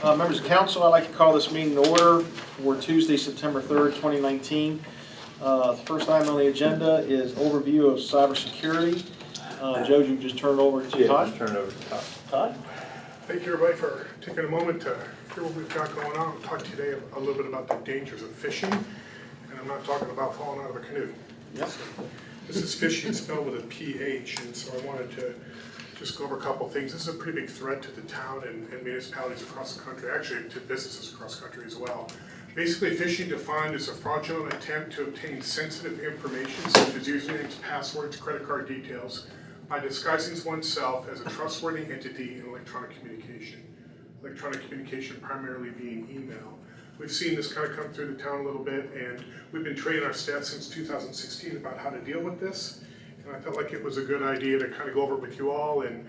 Members of council, I'd like to call this meeting to order for Tuesday, September 3rd, 2019. The first item on the agenda is overview of cybersecurity. Joe, you just turn it over to Todd. Just turn it over to Todd. Todd? Thank you, everybody, for taking a moment to hear what we've got going on. I'll talk today a little bit about the dangers of fishing, and I'm not talking about falling out of a canoe. Yep. So, this is fishing spelled with a PH, and so I wanted to just go over a couple things. This is a pretty big threat to the town and municipalities across the country, actually to businesses across the country as well. Basically, phishing defined as a fraudulent attempt to obtain sensitive information such as usernames, passwords, credit card details by disguising oneself as a trustworthy entity in electronic communication. Electronic communication primarily being email. We've seen this kind of come through the town a little bit, and we've been training our staff since 2016 about how to deal with this. And I felt like it was a good idea to kind of go over it with you all and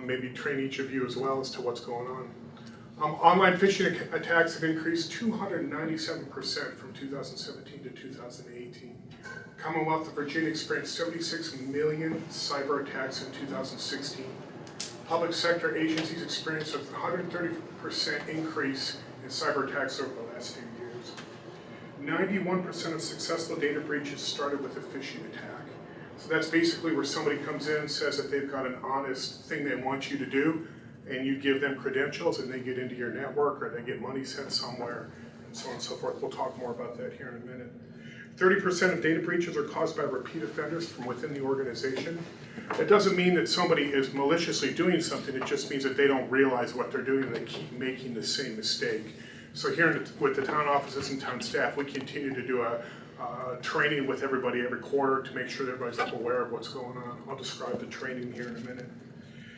maybe train each of you as well as to what's going on. Online phishing attacks have increased 297% from 2017 to 2018. Commonwealth of Virginia experienced 76 million cyber attacks in 2016. Public sector agencies experienced a 130% increase in cyber attacks over the last few years. 91% of successful data breaches started with a phishing attack. So that's basically where somebody comes in and says that they've got an honest thing they want you to do, and you give them credentials and they get into your network or they get money sent somewhere, and so on and so forth. We'll talk more about that here in a minute. 30% of data breaches are caused by repeat offenders from within the organization. It doesn't mean that somebody is maliciously doing something, it just means that they don't realize what they're doing and they keep making the same mistake. So here with the town offices and town staff, we continue to do a training with everybody every quarter to make sure that everybody's up aware of what's going on. I'll describe the training here in a minute.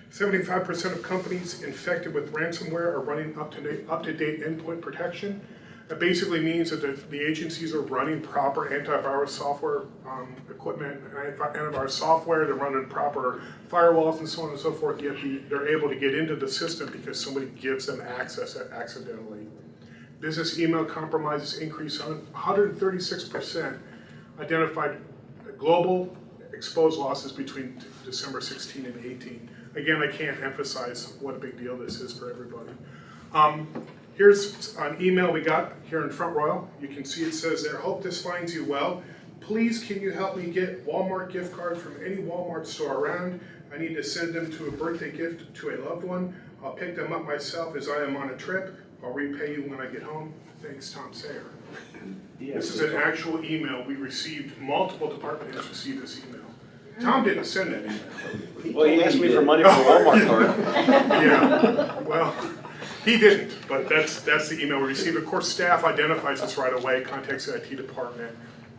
75% of companies infected with ransomware are running up-to-date endpoint protection. That basically means that the agencies are running proper antivirus software equipment, antivirus software, they're running proper firewalls and so on and so forth, yet they're able to get into the system because somebody gives them access accidentally. Business email compromises increased 136%, identified global exposed losses between December 16 and 18. Again, I can't emphasize what a big deal this is for everybody. Here's an email we got here in Front Royal. You can see it says there, hope this finds you well. Please can you help me get Walmart gift cards from any Walmart store around? I need to send them to a birthday gift to a loved one. I'll pick them up myself as I am on a trip. I'll repay you when I get home. Thanks, Tom Sayer. This is an actual email we received. Multiple department heads received this email. Tom didn't send that email. Well, he asked me for money for a Walmart card. Yeah, well, he didn't, but that's the email we received. Of course, staff identifies this right away, contacts the IT department.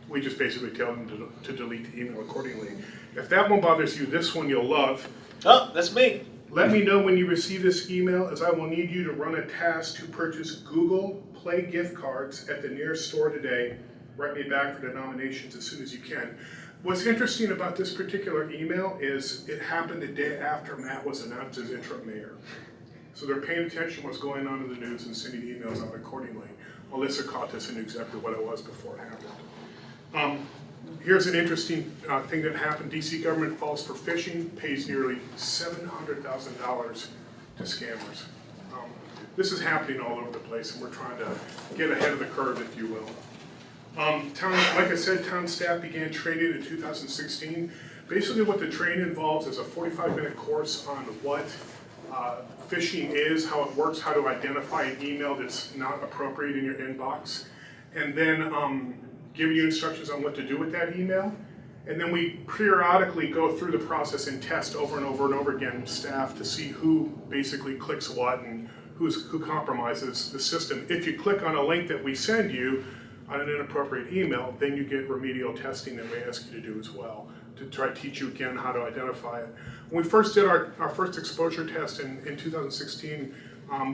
We just basically tell them to delete the email accordingly. If that one bothers you, this one you'll love. Oh, that's me. Let me know when you receive this email, as I will need you to run a task to purchase Google Play gift cards at the nearest store today. Write me back for denominations as soon as you can. What's interesting about this particular email is it happened the day after Matt was announced as interim mayor. So they're paying attention to what's going on in the news and sending emails out accordingly. Alyssa caught this and knew exactly what it was before it happened. Here's an interesting thing that happened. DC government falls for phishing, pays nearly $700,000 to scammers. This is happening all over the place, and we're trying to get ahead of the curve, if you will. Like I said, town staff began training in 2016. Basically what the training involves is a 45-minute course on what phishing is, how it works, how to identify an email that's not appropriate in your inbox, and then giving you instructions on what to do with that email. And then we periodically go through the process and test over and over and over again staff to see who basically clicks what and who compromises the system. If you click on a link that we send you on an inappropriate email, then you get remedial testing that we ask you to do as well to try to teach you again how to identify it. When we first did our first exposure test in 2016,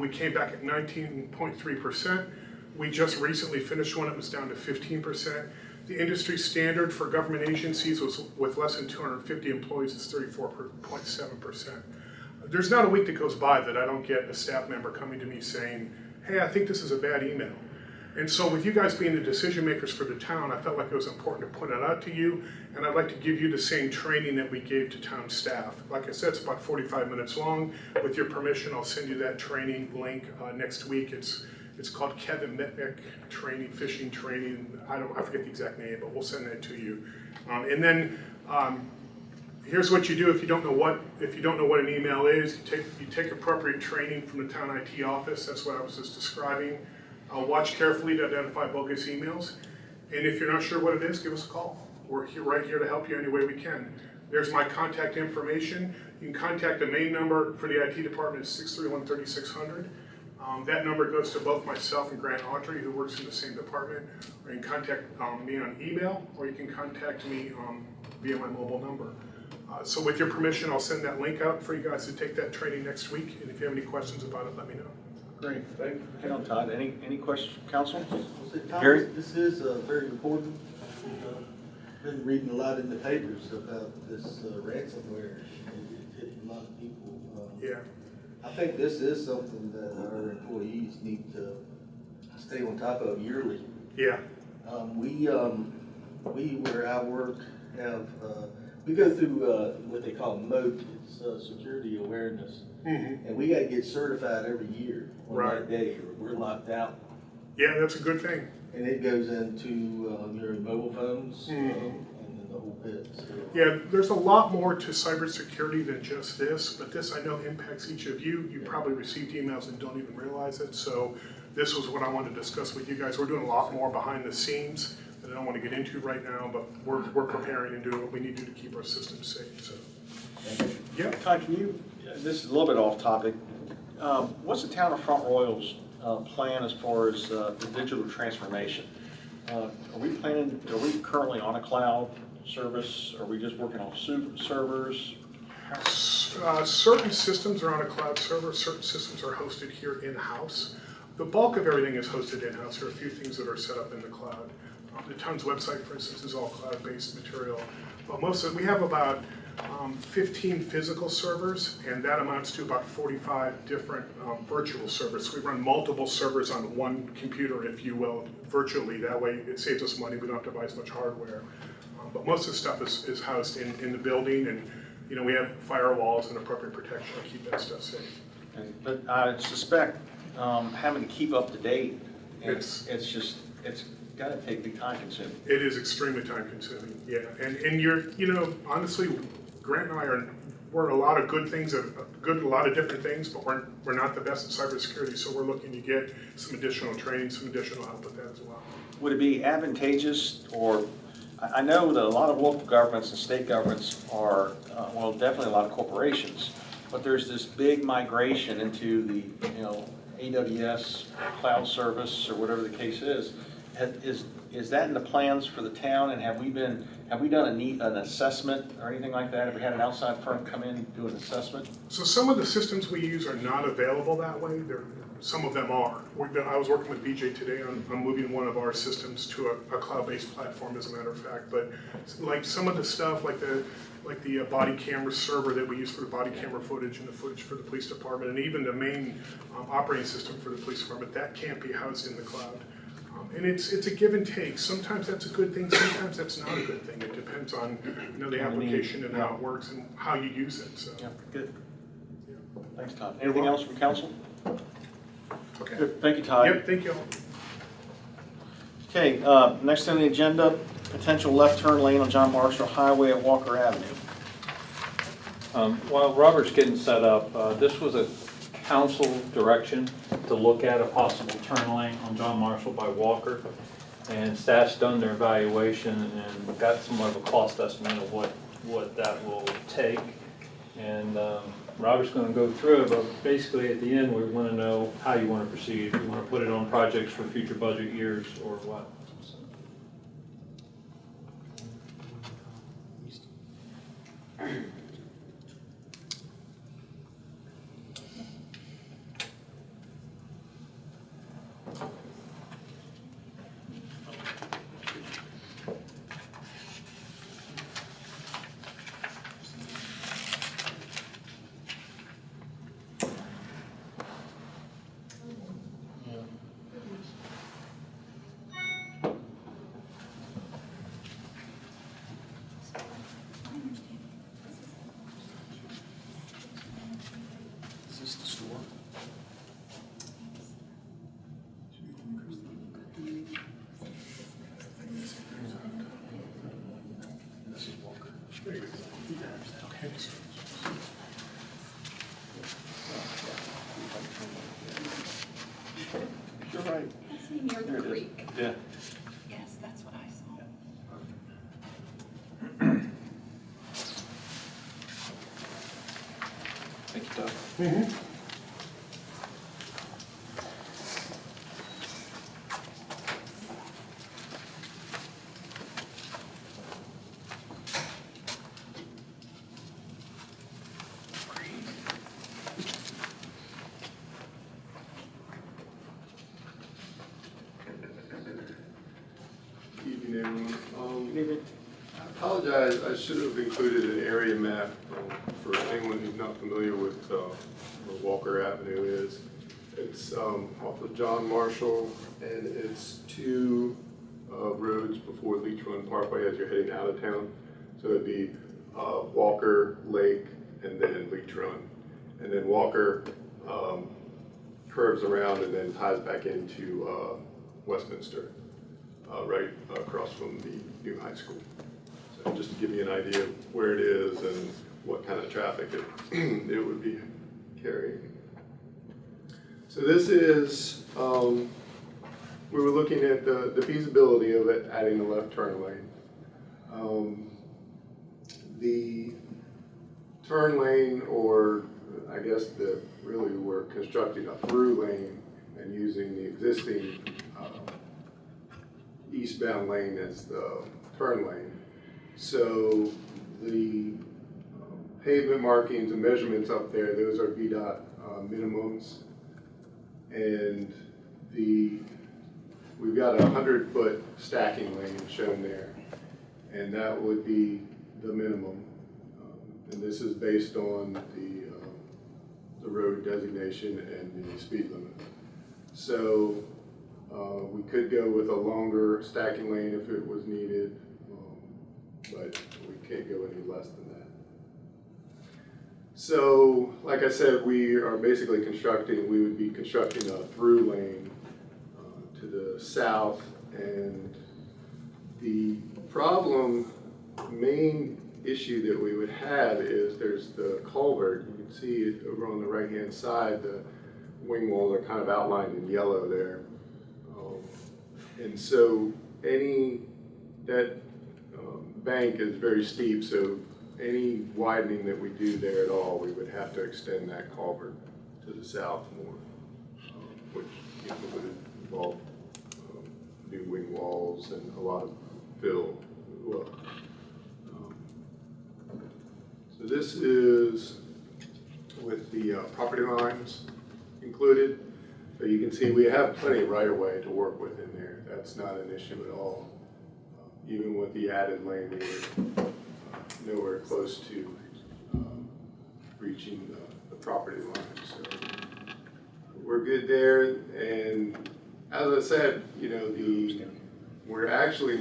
we came back at 19.3%. We just recently finished one, it was down to 15%. The industry standard for government agencies was with less than 250 employees is 34.7%. There's not a week that goes by that I don't get a staff member coming to me saying, hey, I think this is a bad email. And so with you guys being the decision makers for the town, I felt like it was important to point it out to you, and I'd like to give you the same training that we gave to town staff. Like I said, it's about 45 minutes long. With your permission, I'll send you that training link next week. It's called Kevin Mitnick Training, Fishing Training. I forget the exact name, but we'll send that to you. And then here's what you do if you don't know what an email is. You take appropriate training from the town IT office. That's what I was just describing. Watch carefully to identify bogus emails. And if you're not sure what it is, give us a call. We're right here to help you any way we can. There's my contact information. You can contact the main number for the IT department is 631-3600. That number goes to both myself and Grant Autry, who works in the same department. Or you can contact me on email, or you can contact me via my mobile number. So with your permission, I'll send that link out for you guys to take that training next week. And if you have any questions about it, let me know. Great. Hang on, Todd. Any questions, council? Gary? This is very important. Been reading a lot in the papers about this ransomware. It's hitting a lot of people. Yeah. I think this is something that our employees need to stay on top of yearly. Yeah. We where I work have we go through what they call MOAT. It's security awareness, and we got to get certified every year on that day, or we're locked out. Yeah, that's a good thing. And it goes into your mobile phones and then the whole bit. So. Yeah, there's a lot more to cybersecurity than just this, but this I know impacts each of you. You probably received emails and don't even realize it. So this was what I wanted to discuss with you guys. We're doing a lot more behind the scenes that I don't want to get into right now, but we're preparing and doing what we need to do to keep our systems safe. So, yeah, Todd, can you? This is a little bit off topic. What's the town of Front Royal's plan as far as the digital transformation? Are we currently on a cloud service? Are we just working off servers? certain systems are on a cloud server, certain systems are hosted here in-house. The bulk of everything is hosted in-house. There are a few things that are set up in the cloud. The town's website, for instance, is all cloud-based material. But we have about 15 physical servers, and that amounts to about 45 different virtual servers. So we run multiple servers on one computer, if you will, virtually. That way it saves us money. We don't have to buy as much hardware. But most of the stuff is housed in the building, and we have firewalls and appropriate protection to keep that stuff safe. But I suspect having to keep up to date, it's got to be time consuming. It is extremely time consuming, yeah. And you're, honestly, Grant and I we're a lot of good things, a lot of different things, but we're not the best at cybersecurity, so we're looking to get some additional training, some additional help with that as well. Would it be advantageous, or I know that a lot of local governments and state governments are, well, definitely a lot of corporations, but there's this big migration into the, AWS cloud service or whatever the case is. Is that in the plans for the town, and have we done an assessment or anything like that? Have we had an outside firm come in and do an assessment? So some of the systems we use are not available that way. Some of them are. I was working with BJ today on moving one of our systems to a cloud-based platform, as a matter of fact. But like some of the stuff, like the body camera server that we use for the body camera footage and the footage for the police department, and even the main operating system for the police department, that can't be housed in the cloud. And it's a give and take. Sometimes that's a good thing, sometimes that's not a good thing. It depends on the application and how it works and how you use it. So. Yeah, good. Yeah. Thanks, Todd. Anything else from council? Okay. Good. Thank you, Todd. Yep, thank you all. Okay, next on the agenda, potential left turn lane on John Marshall Highway at Walker Avenue. While Robert's getting set up, this was a council direction to look at a possible turn lane on John Marshall by Walker. And staff's done their evaluation and got somewhat of a cost estimate of what that will take. And Robert's going to go through it, but basically at the end we want to know how you want to proceed. If you want to put it on projects for future budget years or what. near There the it is. creek. Yeah. Yes, that's what I saw. Thank you, Doug. Evening, everyone. Good evening. I apologize, I should have included an area map for anyone who's not familiar with where Walker Avenue is. It's off of John Marshall, and it's two roads before Leech Run Parkway as you're heading out of town. So it'd be Walker, Lake, and then Leech Run. And then Walker curves around and then ties back into Westminster, right across from the new high school. So just to give you an idea of where it is and what kind of traffic it would be carrying. So this is, we were looking at the feasibility of it adding a left turn lane. The turn lane, or I guess really we're constructing a through lane and using the existing eastbound lane as the turn lane. So the pavement markings and measurements up there, those are VDOT minimums. And we've got a 100-foot stacking lane shown there, and that would be the minimum. And this is based on the road designation and the speed limit. So we could go with a longer stacking lane if it was needed, but we can't go any less than that. So, like I said, we are basically we would be constructing a through lane to the south, and the main issue that we would have is there's the culvert. You can see it over on the right-hand side, the wing walls are kind of outlined in yellow there. And so that bank is very steep, so any widening that we do there at all, we would have to extend that culvert to the south more, which would involve new wing walls and a lot of fill as well. So this is with the property lines included. So you can see we have plenty of right-of-way to work with in there. That's not an issue at all. Even with the added lane, we're nowhere close to reaching the property line. So we're good there. And as I said, we're actually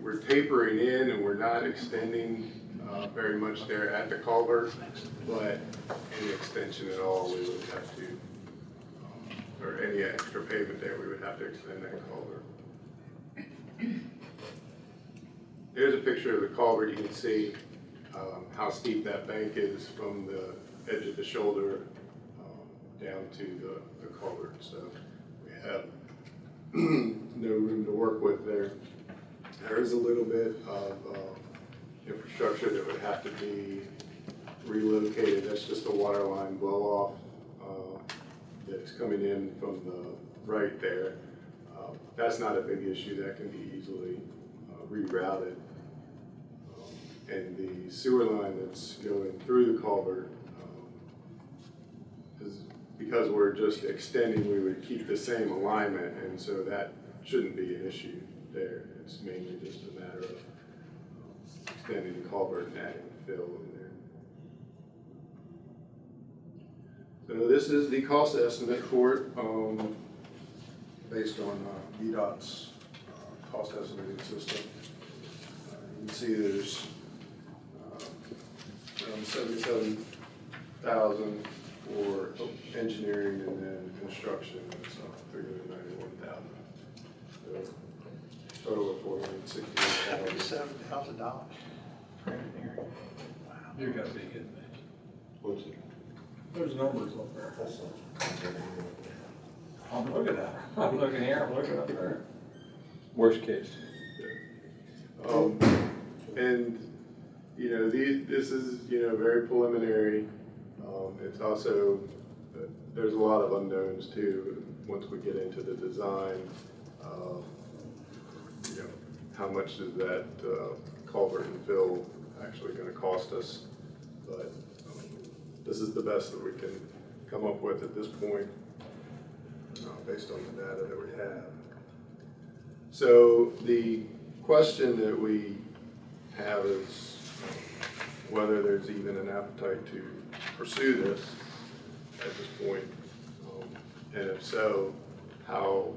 we're tapering in and we're not extending very much there at the culvert, but any extension at all, we would have to, or any extra pavement there, we would have to extend that culvert. Here's a picture of the culvert. You can see how steep that bank is from the edge of the shoulder down to the culvert. So we have no room to work with there. There is a little bit of infrastructure that would have to be relocated. That's just a water line blow off that's coming in from the right there. That's not a big issue. That can be easily rerouted. And the sewer line that's going through the culvert is, because we're just extending, we would keep the same alignment, and so that shouldn't be an issue there. It's mainly just a matter of extending the culvert and adding fill in there. So this is the cost estimate for it, based on VDOT's cost estimating system. You can see there's around 77,000 for engineering, and then construction is 391,000. So total of 468,000. $77,000 for engineering. Wow. You're gonna be getting What's it? There's numbers up there. I'm looking at it. I'm looking here, I'm looking up there. Worst case. And, you know, this is, you know, very preliminary. It's also, there's a lot of unknowns too, once we get into the design. You know, how much is that culvert and fill actually gonna cost us? But this is the best that we can come up with at this point, based on the data that we have. So the question that we have is whether there's even an appetite to pursue this at this point, and if so, how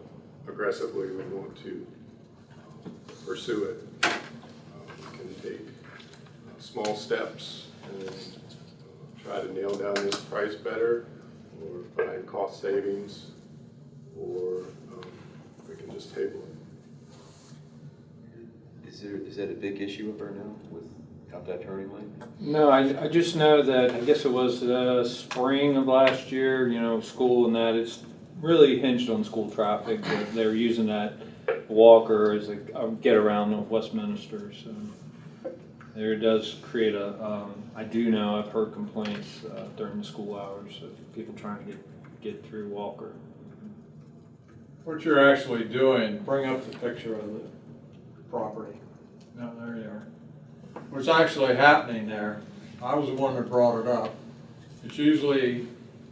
aggressively we want to pursue it. We can take small steps and try to nail down this price better, or find cost savings, or we can just table it. Is that a big issue up there now without that turning lane? No, I just know that, I guess it was spring of last year, you know, school and that, it's really hinged on school traffic. They're using that Walker as a get around of Westminster, so there does create I do know, I've heard complaints during the school hours of people trying to get through Walker. What you're actually doing, bring up the picture of the property. No, there you are. What's actually happening there, I was the one that brought it up. It's usually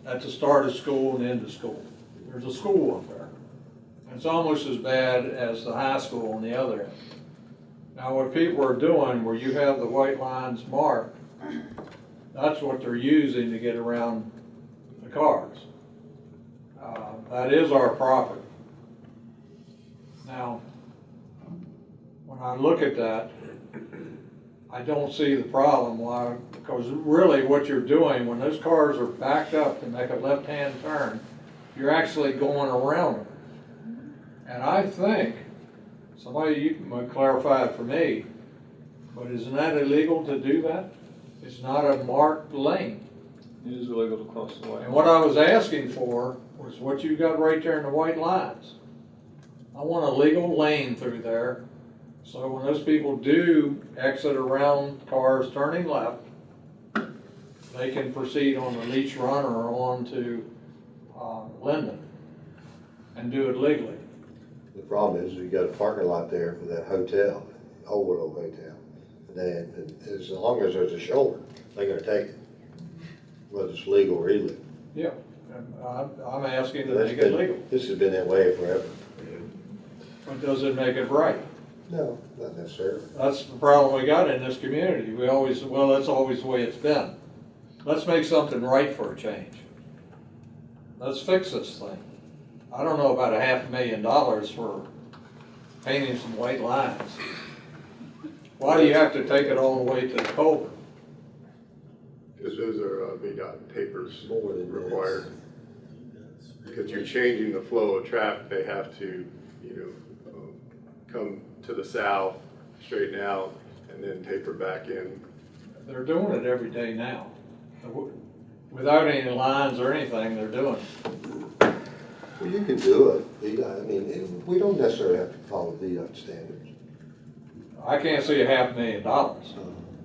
at the start of school and end of school. There's a school up there. It's almost as bad as the high school on the other end. Now what people are doing, where you have the white lines marked, that's what they're using to get around the cars. That is our property. Now, when I look at that, I don't see the problem. Why? Because really what you're doing, when those cars are backed up to make a left-hand turn, you're actually going around them. And I think, somebody you might clarify it for me, but isn't that illegal to do that? It's not a marked lane. It is illegal to cross the way. And what I was asking for was what you got right there in the white lines. I want a legal lane through there, so when those people do exit around cars turning left, they can proceed on the Leach Run or on to Linden and do it legally. The problem is you got a parking lot there for that hotel, old hotel. And as long as there's a shoulder, they're gonna take it, whether it's legal or illegal. Yeah, and I'm asking to make it legal. This has been that way forever. But does it make it right? No, not necessarily. That's the problem we got in this community. We always, well, that's always the way it's been. Let's make something right for a change. Let's fix this thing. I don't know about $500,000 for painting some white lines. Why do you have to take it all the way to the culvert? Because those are VDOT papers More than required. Because you're changing the flow of traffic, they have to, you know, come to the south, straighten out, and then taper back in. They're doing it every day now. Without any lines or anything, they're doing it. Well, you can do it, VDOT. I mean, we don't necessarily have to follow VDOT standards. I can't see $500,000.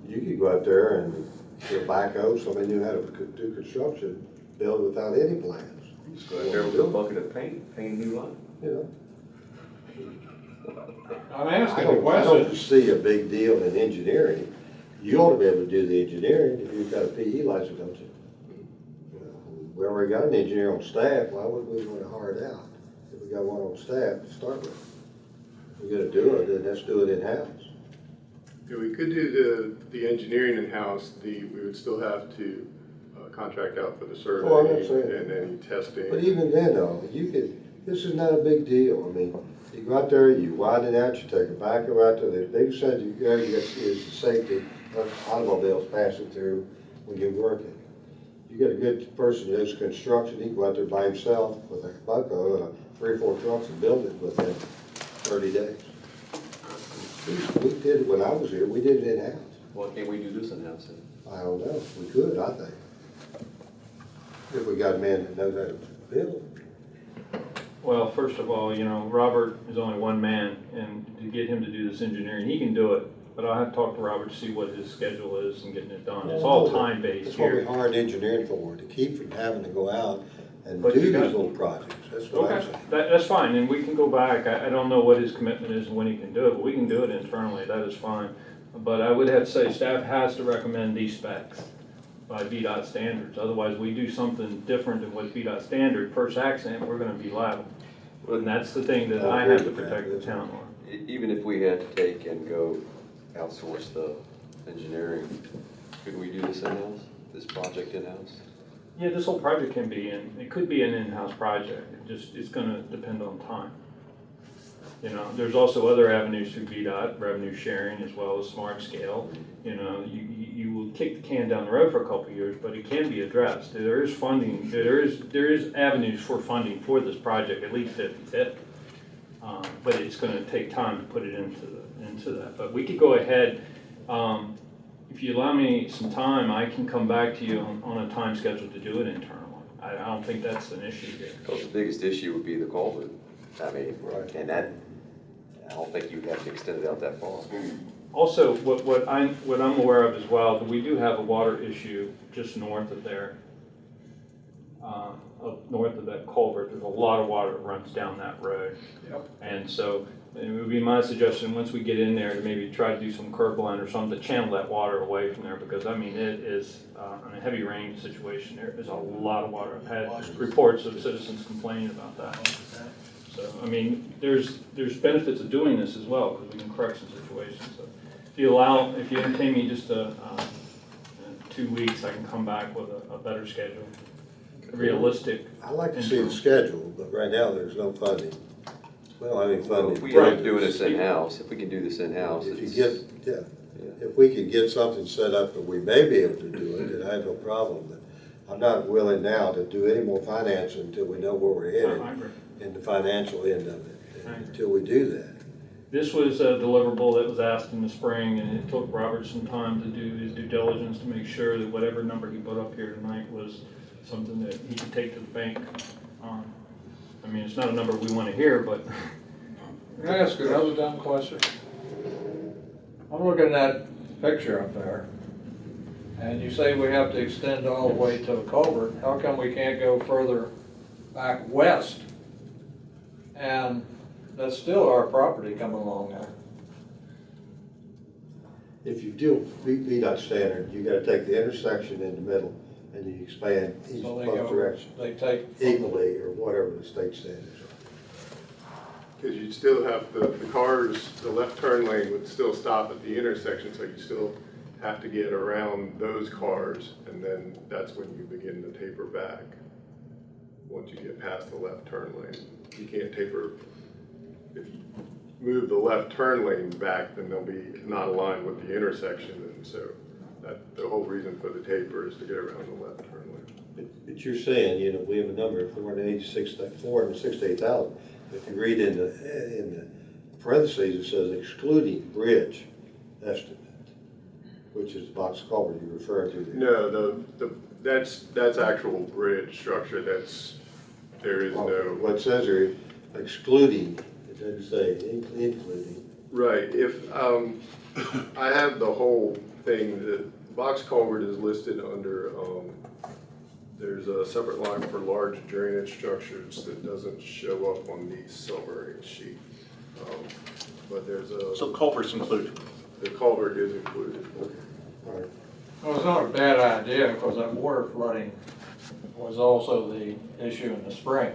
You could go out there and do a backhoe, somebody knew how to do construction, build without any plans. Just go out there with a bucket of paint a new line. You know? I'm I asking the don't question. see a big deal in engineering. You ought to be able to do the engineering if you've got a PE license, don't you? You know, we already got an engineer on staff, why would we want to hire it out? If we got one on staff to start with. If we're gonna do it, then let's do it in-house. Yeah, we could do the engineering in-house, we would still have to contract out for the survey Oh, I'm not saying that. and any testing. But even then though, this is not a big deal. I mean, you go out there, you widen it out, you take a backer out there, the biggest thing you got is the safety of automobiles passing through when you're working. You get a good person who does construction, he can go out there by himself with a buckle and 3 or 4 trucks and build it within 30 days. We did it when I was here, we did it in-house. Why can't we do this in-house then? I don't know, we could, I think. If we got a man that knows how to build. Well, first of all, you know, Robert is only one man, and to get him to do this engineering, he can do it, but I'll have to talk to Robert to see what his schedule is and getting it done. It's all time-based That's what we here. hired engineering for, to keep from having to go out and But do you these got- little projects. That's what I'm Okay, saying. that's fine, and we can go back. I don't know what his commitment is and when he can do it, but we can do it internally, that is fine. But I would have to say, staff has to recommend these specs by VDOT standards. Otherwise, we do something different than what VDOT standard, first accident, we're gonna be liable. And that's the thing that I have to protect the town on. Even if we had to take and go outsource the engineering, could we do this in-house, this project in-house? Yeah, this whole project can be it could be an in-house project, it's gonna depend on time. You know, there's also other avenues through VDOT, revenue sharing as well as smart scale. You know, you will kick the can down the road for a couple of years, but it can be addressed. There is funding, there is avenues for funding for this project, at least 50/50. But it's gonna take time to put it into that. But we could go ahead, if you allow me some time, I can come back to you on a time schedule to do it internally. I don't think that's an issue here. Because the biggest issue would be the culvert. I mean, Right. and that, I don't think you'd have to extend it out that far. Also, what I'm aware of as well, that we do have a water issue just north of there, up north of that culvert. There's a lot of water that runs down that road. Yep. And so it would be my suggestion, once we get in there, to maybe try to do some curb line or something to channel that water away from there, because I mean, it is, in a heavy rain situation, there is a lot of water. I've had reports of citizens complaining about that. So, I mean, there's benefits of doing this as well, because we can correct some situations. So if you entertain me just 2 weeks, I can come back with a better schedule, realistic. I'd like to see the schedule, but right now, there's no funding. We don't have any Well, funding. if we end up doing this in-house, if we can do this in-house, If you it's, get, if we could get something set up that we may be able to do it, then I have no problem. But I'm not willing now to do any more financing until we know where we're I headed agree. in the financial end of it, I agree. until we do that. This was a deliverable that was asked in the spring, and it took Robert some time to do his due diligence to make sure that whatever number he put up here tonight was something that he could take to the bank. I mean, it's not a number we want to hear, but Can I ask another dumb question? I'm looking at that picture up there, and you say we have to extend all the way to the culvert. How come we can't go further back west? And that's still our property coming along there. If you do VDOT standard, you gotta take the intersection in the middle and you expand each So they both go, directions they take. equally, or whatever the state standards are. Because you'd still have the cars, the left turn lane would still stop at the intersection, so you still have to get around those cars, and then that's when you begin to taper back. Once you get past the left turn lane, you can't taper. If you move the left turn lane back, then they'll be not aligned with the intersection, and so the whole reason for the taper is to get around the left turn lane. But you're saying, you know, we have a number of 468,000. If you read in the parentheses, it says excluding bridge estimate, which is the box culvert you referred to there. No, that's actual bridge structure, there is no. What it says here, excluding, it doesn't say including. Right, if, I have the whole thing, the box culvert is listed under, there's a separate line for large drainage structures that doesn't show up on the summary sheet. But there's So culvert's included. the culvert is included. All right. Well, it's not a bad idea, because that water flooding was also the issue in the spring.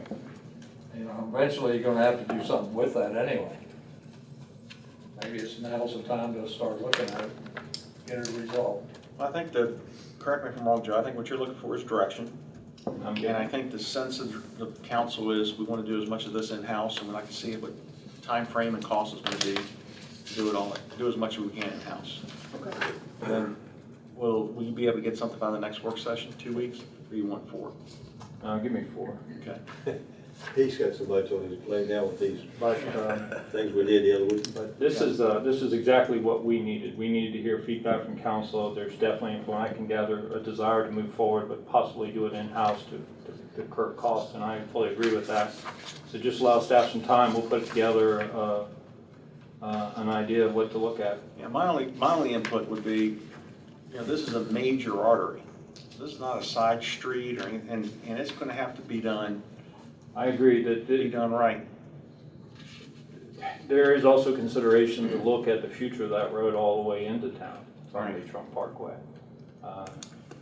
You know, eventually you're gonna have to do something with that anyway. Maybe now's the time to start looking at it, get it resolved. I think correct me if I'm wrong, Joe, I think what you're looking for is direction. I'm And I think the sense of the council is we want to do as much of this in-house, and we'd like to see what time frame and cost is going to be to do it all, do as much as we can in-house. Okay. And then will you be able to get something by the next work session, 2 weeks, or you want 4? Give me 4. Okay. He's got so much on his plate now with these things we did the other week, but. This is exactly what we needed. We needed to hear feedback from council. There's definitely, from what I can gather, a desire to move forward, but possibly do it in-house to curb costs, and I fully agree with that. So just allow staff some time. We'll put together an idea of what to look at. Yeah, my only input would be, this is a major artery. This is not a side street or anything, and it's gonna have to be done I agree that right. there is also consideration to look at the future of that road all the way into town from Beachfront Parkway.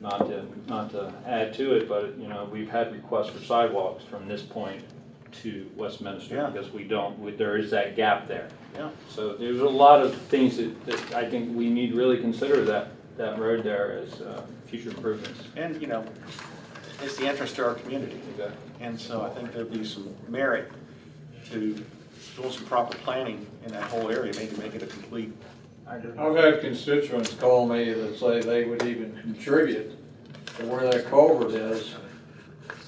Not to add to it, but we've had requests for sidewalks from this point to Westminster Yeah. because there is that gap there. Yeah. So there's a lot of things that I think we need to really consider that road there as future improvements. And, it's the interest to our community. Exactly. And so I think there'd be some merit to doing some proper planning in that whole area, maybe make it a complete. I agree. I've had constituents call me that say they would even contribute to where that culvert is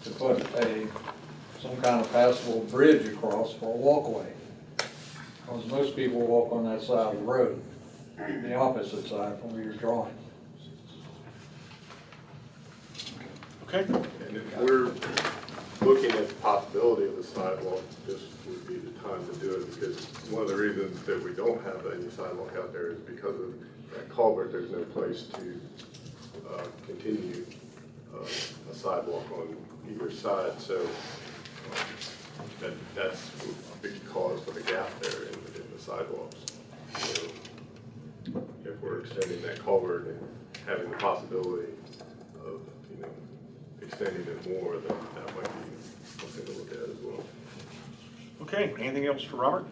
to put some kind of passable bridge across for a walkway. Because most people walk on that side of the road, the opposite side from where you're drawing. Okay. And if we're looking at the possibility of a sidewalk, this would be the time to do it, because one of the reasons that we don't have any sidewalk out there is because of that culvert. There's no place to continue a sidewalk on either side, so that's a big cause for the gap there in the sidewalks. So if we're extending that culvert and having the possibility of, extending it more, then that might be something to look at as well. Okay, anything else for Robert?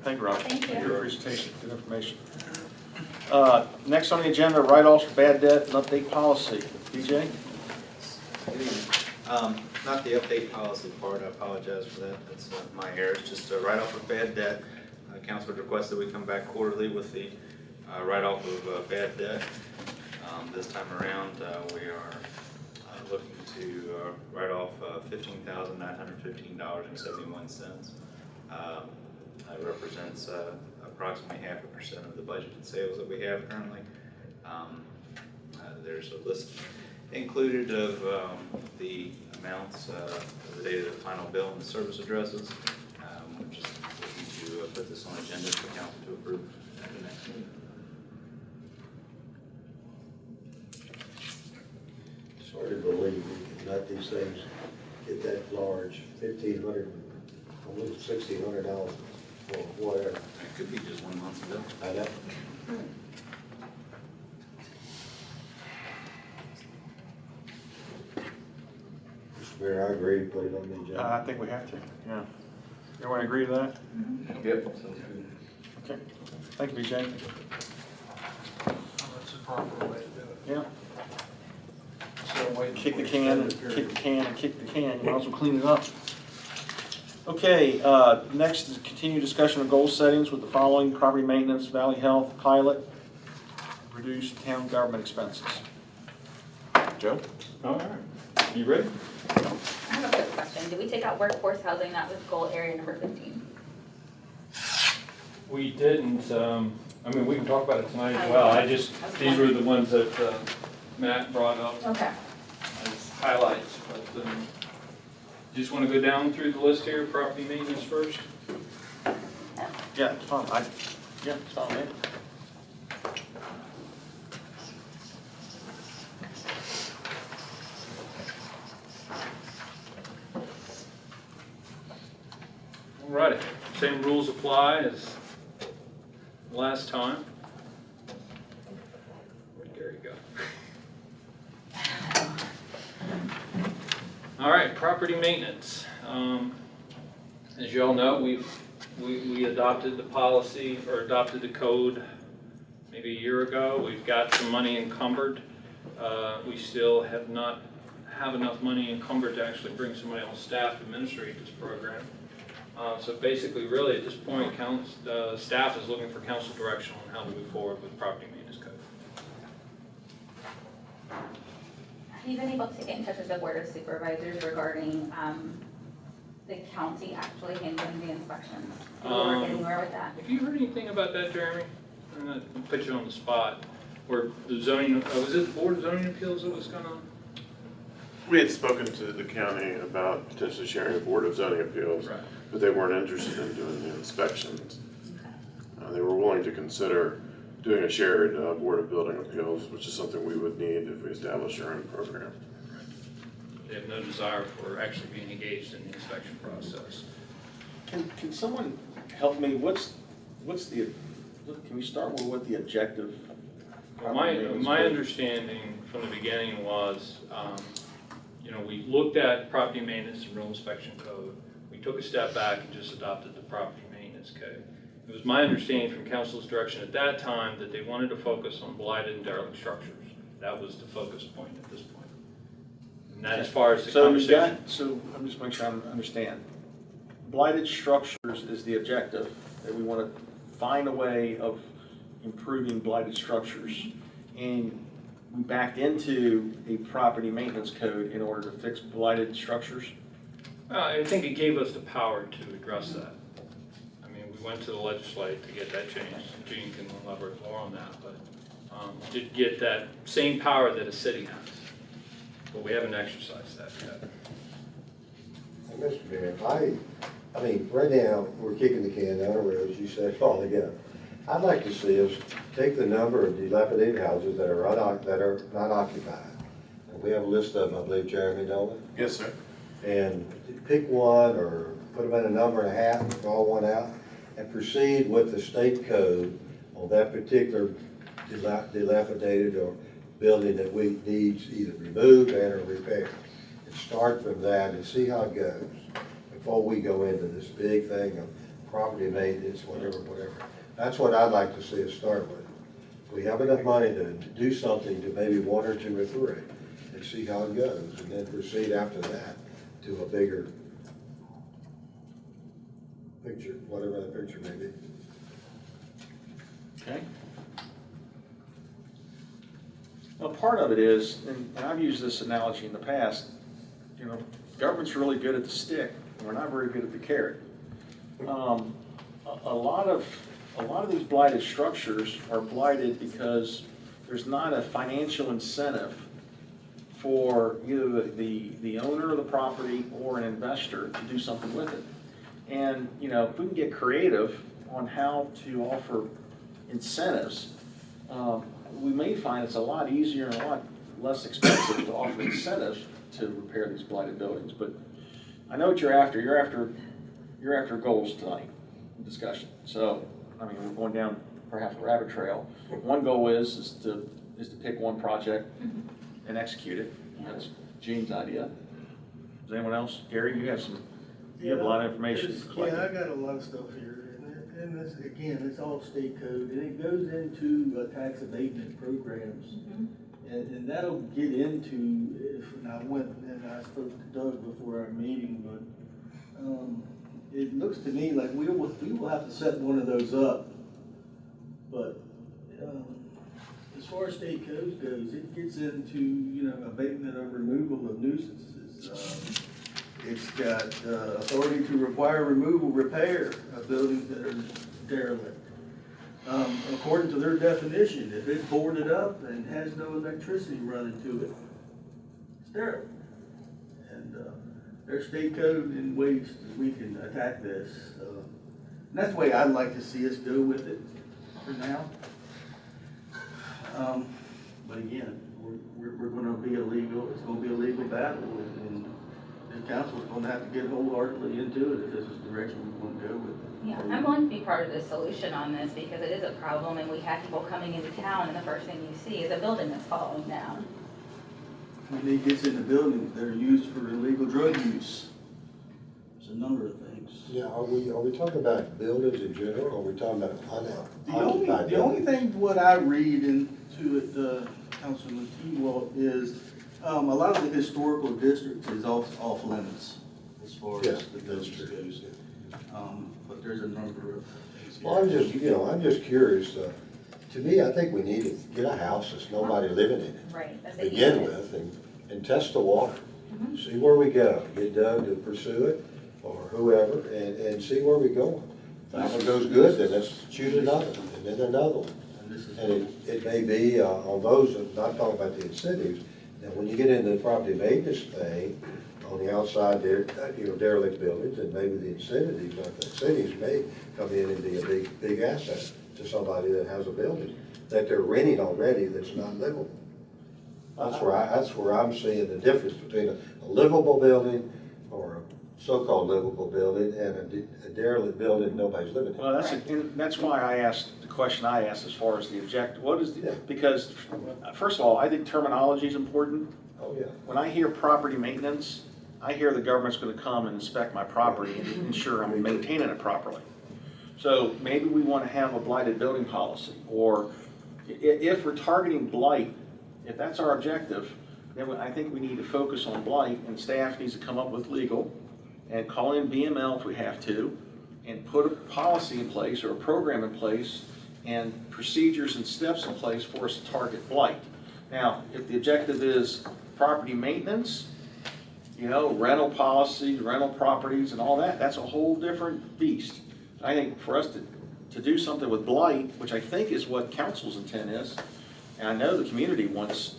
Thank you, Robert. Thank you. For your presentation, good information. Next on the agenda, write-offs for bad debt and update policy. DJ? Good evening. Not the update policy part, I apologize for that, that's my error. It's just a write-off of bad debt. Council would request that we come back quarterly with the write-off of bad debt. This time around, we are looking to write off $15,915.71. That represents approximately 0.5% of the budgeted sales that we have currently. There's a list included of the amounts, the date of the final bill and the service addresses. We're just looking to put this on agenda for council to approve at the next meeting. It's hard to believe we can let these things get that large, $1,500, almost $1,600 or whatever. It could be just 1 month ago. I know. Mr. Mayor, I agree to put it on the agenda. I think we have to, yeah. Everyone agree to that? Yep, sounds good. Okay. Thank you, BJ. That's the proper way to do it. Yeah. So Kick the can, and kick the can, and kick the can. You might as well clean it up. Okay, next is continue discussion of goal settings with the following: property maintenance, Valley Health, pilot, reduce town government expenses. Joe? All right. You ready? I have a quick question. Did we take out workforce housing? That was goal area number 15. We didn't, we can talk about it tonight as well. These were the ones that Matt brought up Okay. as highlights. But just want to go down through the list here, property maintenance first. Yeah, it's fine. Yeah, it's fine, man. All right, same rules apply as last time. Where'd Gary go? All right, property maintenance. As you all know, we adopted the policy or adopted the code maybe a year ago. We've got some money encumbered. We still have not have enough money encumbered to actually bring somebody on staff to administrate this program. So basically, really, at this point, staff is looking for council direction on how to move forward with property maintenance code. Have you been able to get in touch with the board of supervisors regarding the county actually handling the inspections? Did we ever get anywhere with that? Have you heard anything about that, Jeremy? I'm gonna put you on the spot, where the zoning, was it the Board of Zoning Appeals that was gonna? We had spoken to the county about potentially sharing a Board of Zoning Appeals, Right. but they weren't interested in doing the inspections. They were willing to consider doing a shared Board of Building Appeals, which is something we would need if we establish our own program. They have no desire for actually being engaged in the inspection process. Can someone help me, what's the, can we start with what the objective? My understanding from the beginning was, we looked at property maintenance and real inspection code. We took a step back and just adopted the property maintenance code. It was my understanding from council's direction at that time that they wanted to focus on blighted and derelict structures. That was the focus point at this point. And that as far as the conversation. So I'm just making sure I understand. Blighted structures is the objective, that we want to find a way of improving blighted structures. And we backed into a property maintenance code in order to fix blighted structures. I think it gave us the power to address that. I mean, we went to the legislature to get that changed. Gene can elaborate more on that, but did get that same power that a city has. But we haven't exercised that yet. Mr. Mayor, I mean, right now, we're kicking the can down the road, as you said, all together. I'd like to see us take the number of dilapidated houses that are not occupied. And we have a list of them, I believe, Jeremy, don't we? Yes, sir. And pick one or put them in a number and a half, draw one out, and proceed with the state code on that particular dilapidated or building that we need either removed and or repaired. And start from that and see how it goes before we go into this big thing of property maintenance, whatever. That's what I'd like to see us start with. We have enough money to do something to maybe one or two or three and see how it goes, and then proceed after that to a bigger picture, whatever that picture may be. Okay. Now, part of it is, and I've used this analogy in the past, government's really good at the stick, and we're not very good at the carrot. A lot of these blighted structures are blighted because there's not a financial incentive for either the owner of the property or an investor to do something with it. And, if we can get creative on how to offer incentives, we may find it's a lot easier and a lot less expensive to offer incentives to repair these blighted buildings. But I know what you're after. You're after goals tonight, discussion. So, I mean, we're going down perhaps a rabbit trail. One goal is to pick one project and execute it. That's Gene's idea. Does anyone else? Gary, you have a lot of information. Yeah, I got a lot of stuff here, and this, again, it's all state code, and it goes into tax abatement programs. And that'll get into, and I went and I spoke to Doug before our meeting, but it looks to me like we will have to set one of those up. But as far as state code goes, it gets into, abatement of removal of nuisances. It's got authority to require removal, repair of buildings that are derelict. According to their definition, if it's boarded up and has no electricity running to it, it's derelict. And there's state code in ways that we can attack this. And that's the way I'd like to see us go with it for now. But again, we're going to be illegal. It's going to be a legal battle, and the council's going to have to get wholeheartedly into it if this is the direction we want to go with it. Yeah, I'm willing to be part of the solution on this because it is a problem and we have people coming into town and the first thing you see is a building that's falling down. When it gets into buildings that are used for illegal drug use, there's a number of things. Yeah, are we talking about buildings in general, or are we talking about unoccupied? The only thing what I read into it, Councilman Ewald, is a lot of the historical districts is off limits as far as the buildings goes. But there's a number of things. Well, I'm just curious. To me, I think we need to get a house that's nobody living in it. Right. That's To begin with, and test the water. See where we go. Get Doug to pursue it, or whoever, and see where we go. If that one goes good, then let's choose another, and then another one. And it may be, on those, not talking about the incentives, that when you get into the property maintenance thing, on the outside there, derelict buildings, and maybe the incentives may come in and be a big asset to somebody that has a building that they're renting already that's not livable. That's where I'm seeing the difference between a livable building or a so-called livable building and a derelict building nobody's living in. Well, that's why I asked the question I asked as far as the objective. What is Yeah. because first of all, I think terminology is important. Oh, yeah. When I hear property maintenance, I hear the government's gonna come and inspect my property and ensure I'm maintaining it properly. So maybe we wanna have a blighted building policy, or if we're targeting blight, if that's our objective, then I think we need to focus on blight, and staff needs to come up with legal and call in VML if we have to, and put a policy in place or a program in place and procedures and steps in place for us to target blight. Now, if the objective is property maintenance, rental policy, rental properties and all that, that's a whole different beast. I think for us to do something with blight, which I think is what council's intent is, and I know the community wants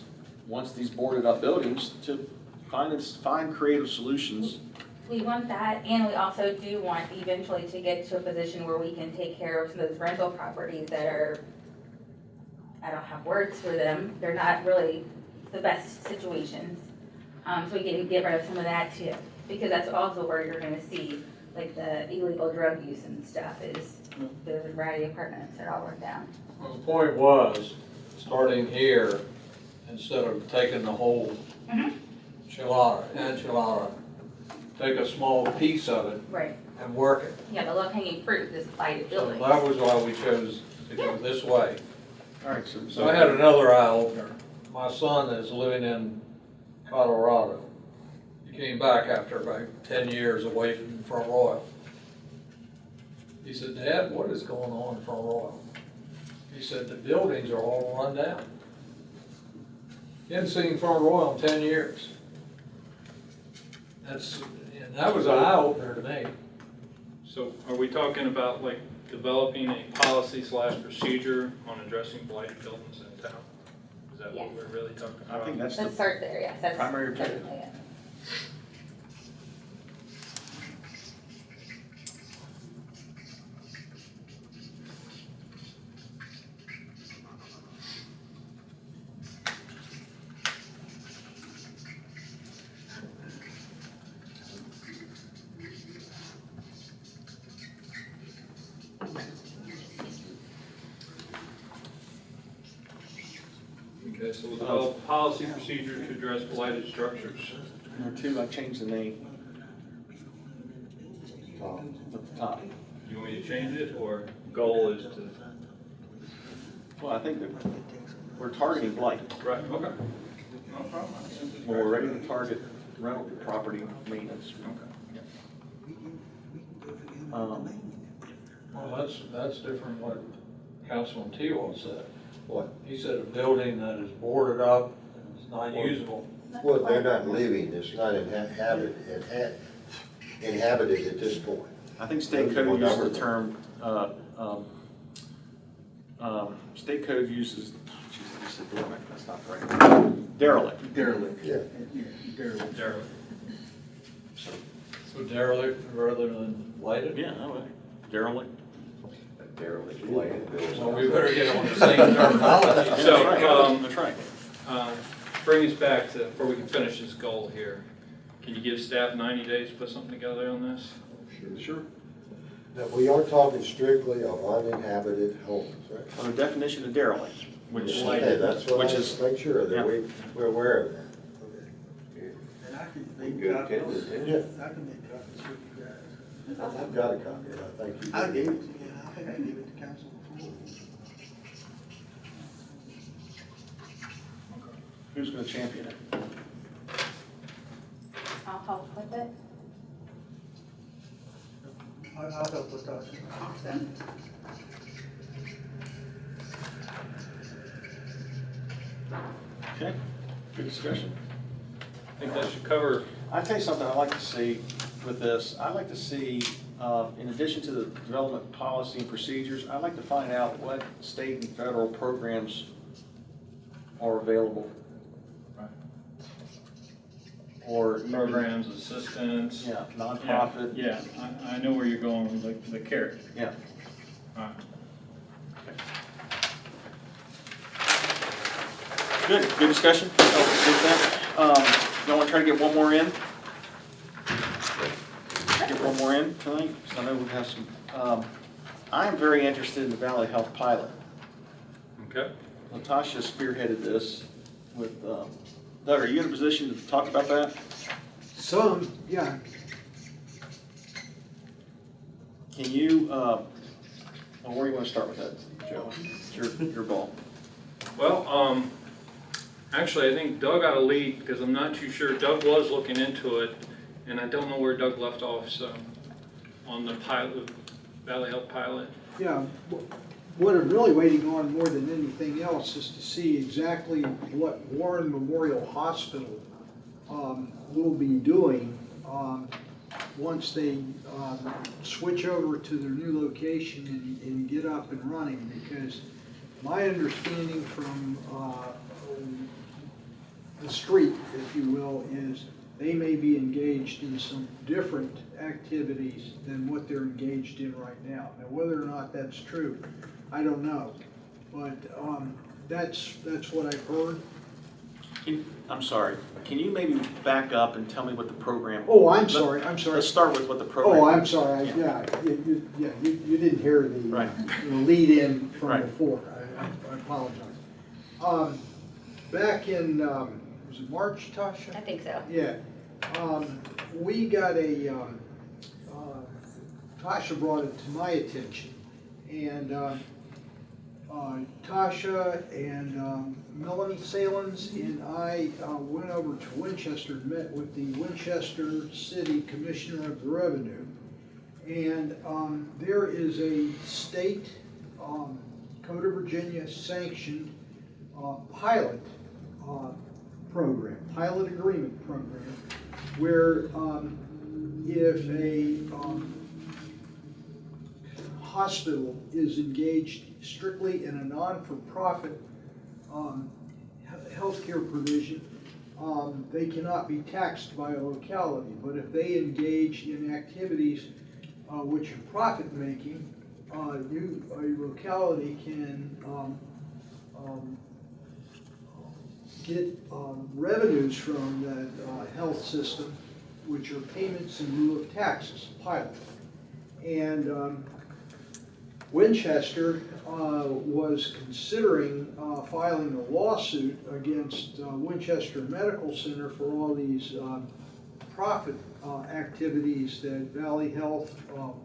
these boarded up buildings to find creative solutions. We want that, and we also do want eventually to get to a position where we can take care of some of those rental properties that are, I don't have words for them, they're not really the best situations. So we can get rid of some of that too, because that's also where you're gonna see, like, the illegal drug use and stuff is, the ratty apartments that all work down. Well, the point was, starting here, instead of taking the whole enchilada, take a small piece of it Right, and work it. yeah, the low hanging fruit is blighted So buildings. that was why we chose to go this way. All right, So I had another eye opener. My son is living in Colorado. He came back after about 10 years away from Front Royal. He said, "Dad, what is going on in Front Royal?" He said, "The buildings are all run down." He hadn't seen Front Royal in 10 years. And that was an eye opener to me. So are we talking about like developing a policy/procedure on addressing blighted buildings in town? Is that what Yes. we're really talking I about? think that's Let's the start there, yes, that's primary objective. definitely it. Okay, so we'll develop policy procedures to address blighted structures. Number two, I changed the name. At the top. You want me to change it, or goal is to? Well, I think that we're targeting blight. Right, okay. No problem. Well, we're ready to target rental property maintenance. Well, that's different what Councilman Tewell said. What? He said a building that is boarded up and is not usable. Well, they're not living, it's not inhabited at this point. I think state code uses the term, state code uses, geez, I just said derelict, that's not right. Derelict. Derelict. Yeah. Derelict. Derelict. So derelict rather than blighted? Yeah, I would. Derelict. Derelict, blighted buildings. So we better get on the same terminology. So, That's right. Bring us back to, before we can finish this goal here, can you give staff 90 days to put something together on this? Sure. Now, we are talking strictly of uninhabited homes, right? On the definition of derelict, which, Okay, that's what which I is, make sure yeah. that we're aware of that. And I can We make good, copies. Ken? Yeah. I can make copies for you guys. I've got a copy, and I think you. I gave it to you, I think I gave it to council before. who's gonna champion it? I'll help with it. I'll help with that. Awesome. Okay, good discussion. I think that should cover, I'll tell you something I'd like to see, with this, I'd like to see, in addition to the development policy and procedures, I'd like to find out what state and federal programs are available. Right. Or even- Programs, assistance. Yeah, nonprofit. Yeah, I know where you're going with the CARE. Yeah. Right. Good discussion. Y'all want to try to get one more in? Get one more in tonight, because I know we have some. I am very interested in the Valley Health pilot. Okay. Natasha spearheaded this with, Doug, are you in a position to talk about that? Some, yeah. Can you, well, where do you want to start with that, Joe? It's your ball. Well, actually, I think Doug got a lead because I'm not too sure. Doug was looking into it, and I don't know where Doug left off, so, on the pilot, Valley Health pilot. Yeah, what I'm really waiting on more than anything else is to see exactly what Warren Memorial Hospital will be doing once they switch over to their new location and get up and running. Because my understanding from the street, if you will, is they may be engaged in some different activities than what they're engaged in right now. Now, whether or not that's true, I don't know, but that's what I've heard. I'm sorry, can you maybe back up and tell me what the program? Oh, I'm sorry. Let's start with what the program. Oh, I'm sorry. Yeah. You didn't hear the Right. lead in from Right. before. I apologize. Back in was it March, Tasha? I think so. Yeah, we got a, Tasha brought it to my attention, and Tasha and Melanie Salins and I went over to Winchester and met with the Winchester City Commissioner of the Revenue, and there is a state Code of Virginia sanctioned pilot program, pilot agreement program, where if a hospital is engaged strictly in a non-for-profit healthcare provision, they cannot be taxed by a locality. But if they engage in activities which are profit-making, a locality can get revenues from that health system, which are payments in lieu of taxes, pilot. And Winchester was considering filing a lawsuit against Winchester Medical Center for all these profit activities that Valley Health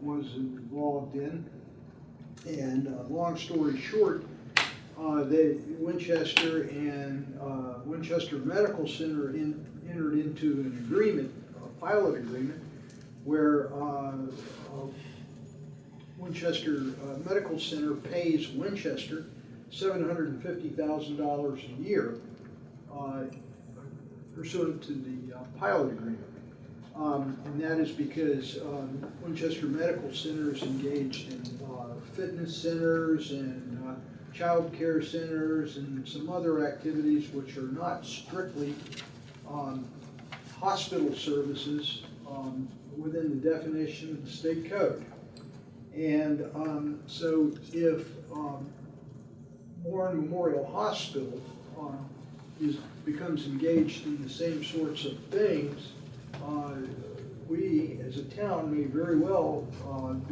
was involved in. And long story short, Winchester and Winchester Medical Center entered into an agreement, a pilot agreement, where Winchester Medical Center pays Winchester $750,000 a year pursuant to the pilot agreement. And that is because Winchester Medical Center is engaged in fitness centers and child care centers and some other activities which are not strictly hospital services within the definition of the state code. And so if Warren Memorial Hospital becomes engaged in the same sorts of things, we as a town may very well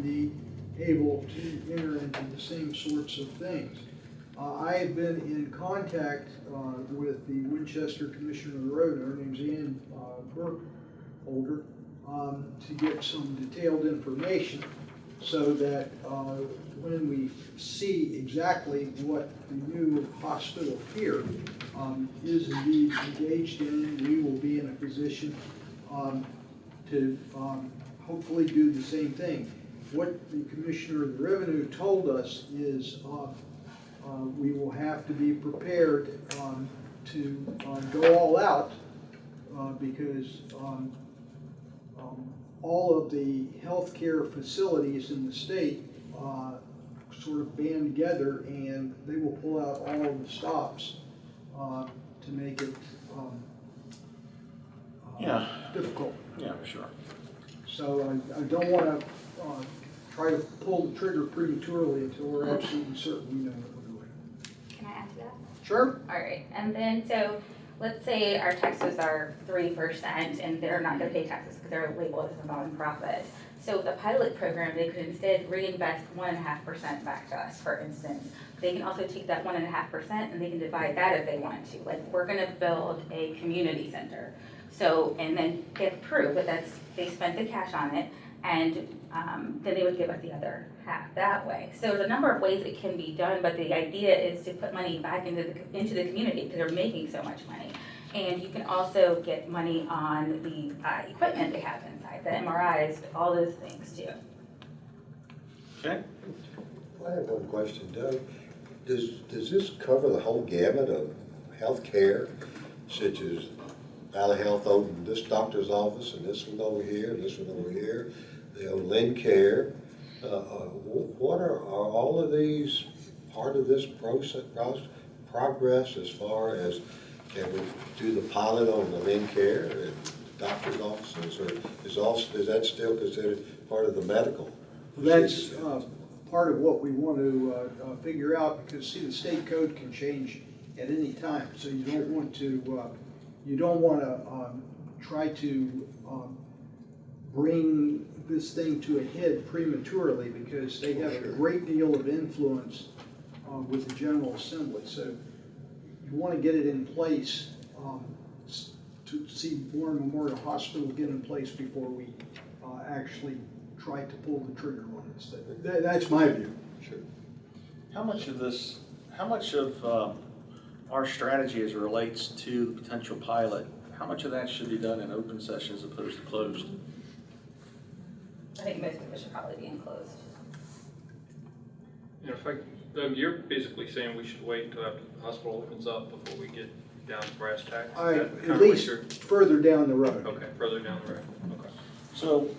be able to enter into the same sorts of things. I have been in contact with the Winchester Commissioner of the Road, her name's Ann Burkholder, to get some detailed information so that when we see exactly what the new hospital here is indeed engaged in, we will be in a position to hopefully do the same thing. What the Commissioner of the Revenue told us is we will have to be prepared to go all out because all of the healthcare facilities in the state sort of band together, and they will pull out all of the stops to make it Yeah. difficult. Yeah, sure. So I don't want to try to pull the trigger prematurely until we're absolutely certain we know what we're doing. Can I ask that? Sure. All right, and then, so, let's say our taxes are 3% and they're not gonna pay taxes because they're labeled as a nonprofit. So the pilot program, they could instead reinvest 1.5% back to us, for instance. They can also take that 1.5% and they can divide that if they want to. Like, we're gonna build a community center. So, and then get proof that they spent the cash on it, and then they would give us the other half that way. So there's a number of ways it can be done, but the idea is to put money back into the community because they're making so much money. And you can also get money on the equipment they have inside, the MRIs, all those things too. Okay. I have one question, Doug. Does this cover the whole gamut of healthcare, such as Valley Health opened this doctor's office and this one over here, and this one over here, Lynn Care? What are all of these part of this progress as far as, can we do the pilot on the Lynn Care and doctor's offices, or is that still considered part of the medical? That's part of what we want to figure out, because see, the state code can change at any time, so you don't want to try to bring this thing to a head prematurely, because they have a great deal of influence with the General Assembly. So you want to get it in place to see Warren Memorial Hospital get in place before we actually try to pull the trigger on this thing. That's my view. Sure. How much of our strategy as it relates to the potential pilot, how much of that should be done in open session as opposed to closed? I think most of it should probably be enclosed. In fact, Doug, you're basically saying we should wait until after the hospital opens up before we get down to brass tacks? Is that kind At of least what you're- further down the road. Okay, further down the road, okay. So,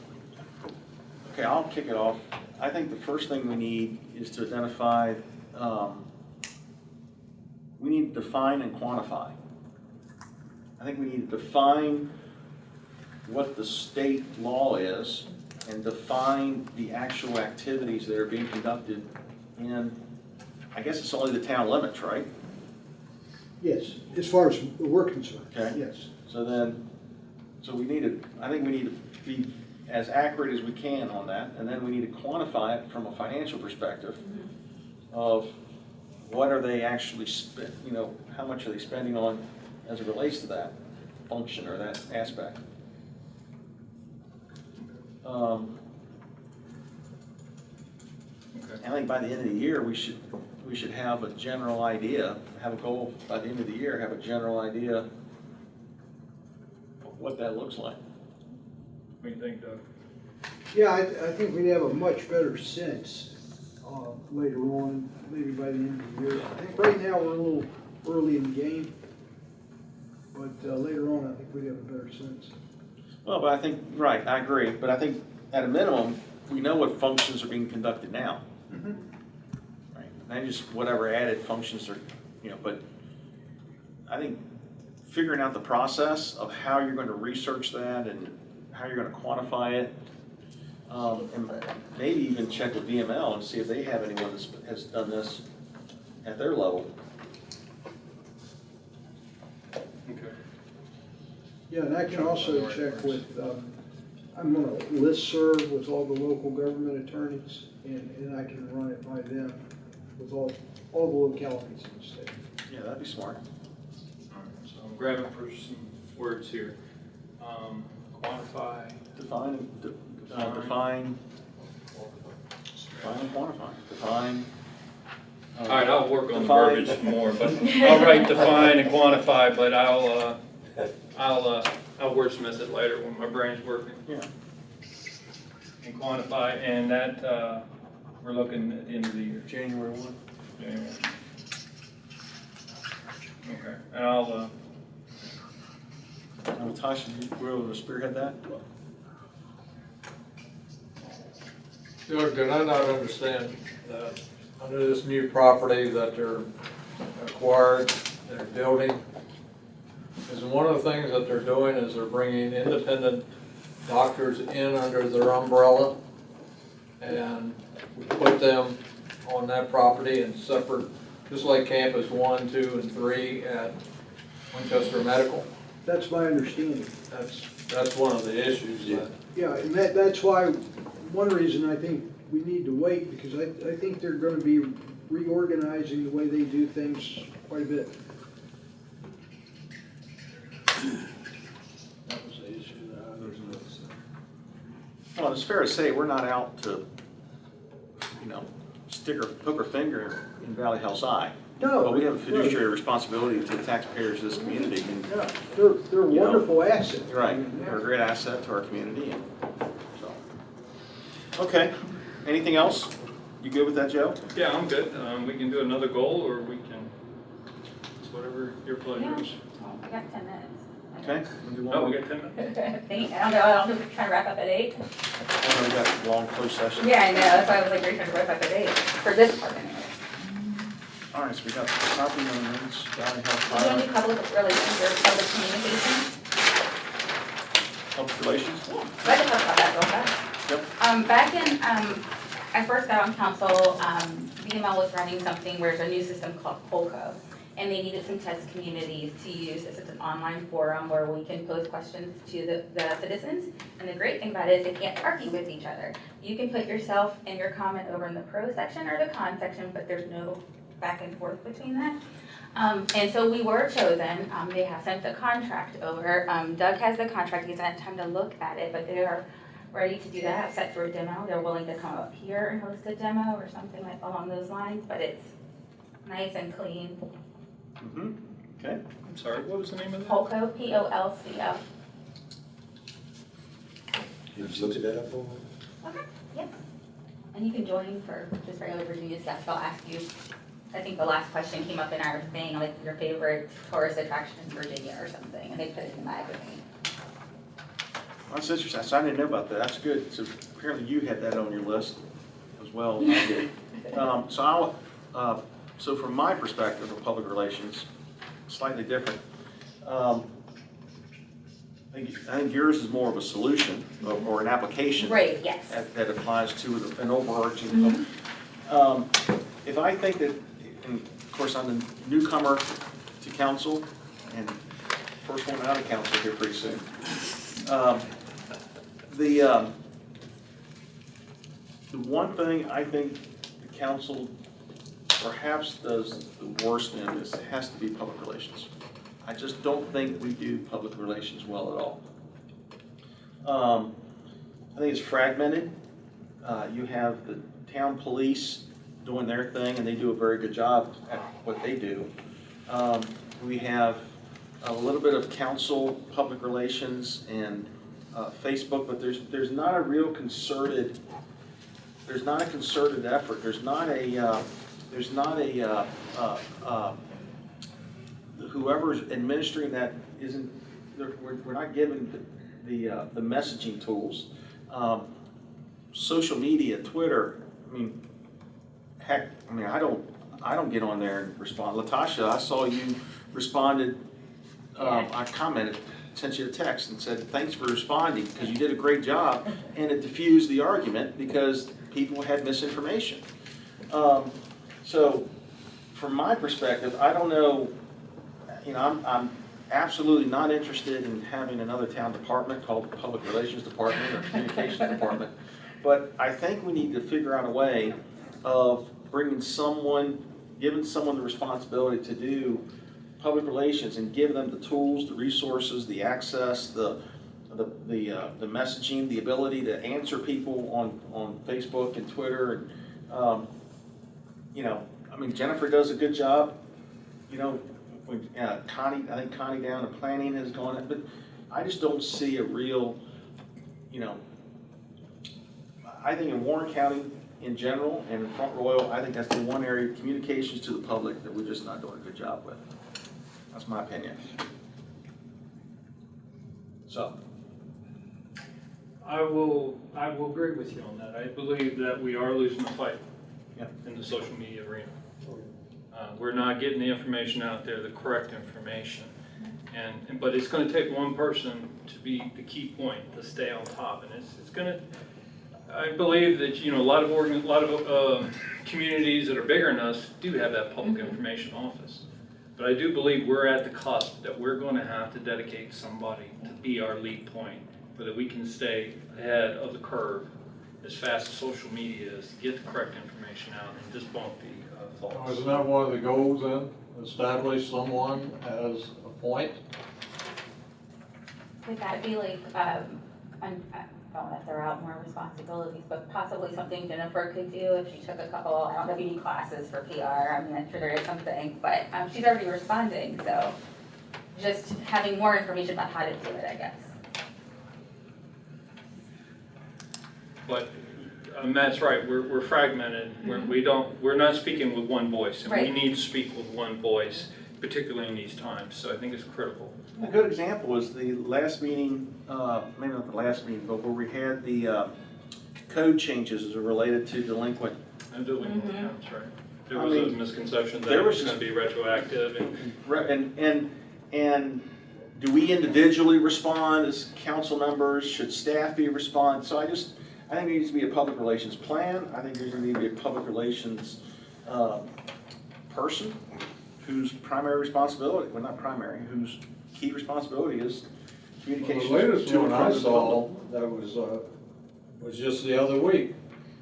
okay, I'll kick it off. I think the first thing we need is to identify, we need to define and quantify. I think we need to define what the state law is and define the actual activities that are being conducted in, I guess it's only the town limits, right? Yes, as far as we're concerned, Okay. yes. So then, I think we need to be as accurate as we can on that, and then we need to quantify it from a financial perspective of what are they actually how much are they spending on as it relates to that function or that aspect. I think by the end of the year, we should have a general idea, have a goal by the end of the year, have a general idea of what that looks like. What do you think, Doug? Yeah, I think we'd have a much better sense later on, maybe by the end of the year. I think right now we're a little early in the game, but later on I think we'd have a better sense. Well, but I think, right, I agree, but I think at a minimum, we know what functions are being conducted now. Mm-hmm. Right, and just whatever added functions are, but I think figuring out the process of how you're going to research that and how you're going to quantify it, and maybe even check with VML and see if they have anyone that has done this at their level. Okay. Yeah, and I can also check with, I'm on a listserv with all the local government attorneys, and I can run it by them with all the localities in the state. Yeah, that'd be smart. All right, so I'm grabbing for some words here. Quantify. Define and quantify. Define. All right, I'll work on the Define. verbiage more, but I'll write define and quantify, but I'll wordsmith it later when my brain's working. Yeah. And quantify, and that, we're looking at the end of the year. January 1. January. Okay, and I'll, Natasha, you were able to spearhead that? Doug, did I not understand that under this new property that they're acquired, they're building, is one of the things that they're doing is they're bringing independent doctors in under their umbrella, and we put them on that property in separate, just like campus 1, 2, and 3 at Winchester Medical? That's my understanding. That's one of the issues that. Yeah, and that's why, one reason I think we need to wait, because I think they're gonna be reorganizing the way they do things quite a bit. That was the issue that I was noticing. Well, it's fair to say, we're not out to, poke our finger in Valley Hill's eye. No. But we have a fiduciary responsibility to the taxpayers of this community. And, Yeah, they're a wonderful asset. right, they're a great asset to our community. And so. Okay, anything else? You good with that, Joe? Yeah, I'm good. We can do another goal, or we can, it's whatever your pleasure Yeah. is. Oh, I got 10 minutes. Okay. We'll do one Oh, we more. got 10 minutes? I don't know, trying to wrap up at 8. I know we got a long closed session. Yeah, I know, that's why I was like, we're trying to wrap up at 8, for this part anyway. All right, so we got property owners, Valley Health Do you want to Fire, do public relations or public communication? public relations. I can talk about that real fast. Yep. Back in, I first got on council, VML was running something where there's a new system called Polko. And they needed some test communities to use. It's an online forum where we can pose questions to the citizens. And the great thing about it is they can't argue with each other. You can put yourself and your comment over in the pro section or the con section, but there's no back and forth between that. And so we were chosen. They have sent the contract over. Doug has the contract. He hasn't had time to look at it, but they are ready to do that, set for a demo. They're willing to come up here and host a demo or something like along those lines, but it's nice and clean. Mm-hmm. Okay. I'm sorry, what was the name of that? Polco, P-O-L-C-O. You just looked that up on? Okay, yep. And you can join for just regular Virginia stuff. They'll ask you, I think the last question came up in our thing, like your favorite tourist attraction in Virginia or something, and they put it in the magazine. Well, that's interesting. So I didn't know about that. That's good. So apparently you had that on your list as well. I did. So from my perspective of public relations, slightly different. I think yours is more of a solution or an application. Right, yes. That applies to an overarching. If I think that, and of course I'm the newcomer to council and first one out of council here pretty soon. The one thing I think the council perhaps does the worst in is it has to be public relations. I just don't think we do public relations well at all. I think it's fragmented. You have the town police doing their thing, and they do a very good job at what they do. We have a little bit of council, public relations, and Facebook, but there's not a real concerted. There's not a concerted effort. There's not a whoever's administering that isn't. We're not given the messaging tools. Social media, Twitter. I mean, heck. I mean, I don't get on there and respond. Latasha, I saw you responded. I commented, sent you a text and said thanks for responding because you did a great job, and it diffused the argument because people had misinformation. So, from my perspective, I don't know. I'm absolutely not interested in having another town department called the Public Relations Department or Communications Department. But I think we need to figure out a way of giving someone the responsibility to do public relations and give them the tools, the resources, the access, the messaging, the ability to answer people on Facebook and Twitter. And, Jennifer does a good job. Connie, I think Connie down in planning has gone, but I just don't see a real, I think in Warren County in general and in Front Royal, I think that's the one area, communications to the public, that we're just not doing a good job with. That's my opinion. So. I will agree with you on that. I believe that we are losing the fight Yeah. in the social media arena. We're not getting the information out there, the correct information. But it's gonna take one person to be the key point, to stay on top. And it's gonna, I believe that, you know, a lot of communities that are bigger than us do have that public information office. But I do believe we're at the cusp that we're gonna have to dedicate somebody to be our lead point, so that we can stay ahead of the curve as fast as social media is, to get the correct information out and just bump the thoughts. Isn't that one of the goals then? Establish someone as a point? Would that be like, I don't want to throw out more responsibilities, but possibly something Jennifer could do if she took a couple, I don't know if you need classes for PR, I mean, I'm sure there is something, but she's already responding, so just having more information about how to do it, I guess. But Matt's right, we're fragmented, we're not speaking with one voice, and we Right. need to speak with one voice, particularly in these times, so I think it's critical. A good example was the last meeting, maybe not the last meeting, but where we had the code changes as related to delinquent. And delinquent accounts, right? There I was a mean, misconception that there it was was gonna be retroactive, and And do we individually respond as council members? Should staff be respond? So I think there needs to be a public relations plan. I think there's gonna need to be a public relations person whose primary responsibility, well, not primary, whose key responsibility is Well, communication. the latest to and one from I the saw, public. that was just the other week,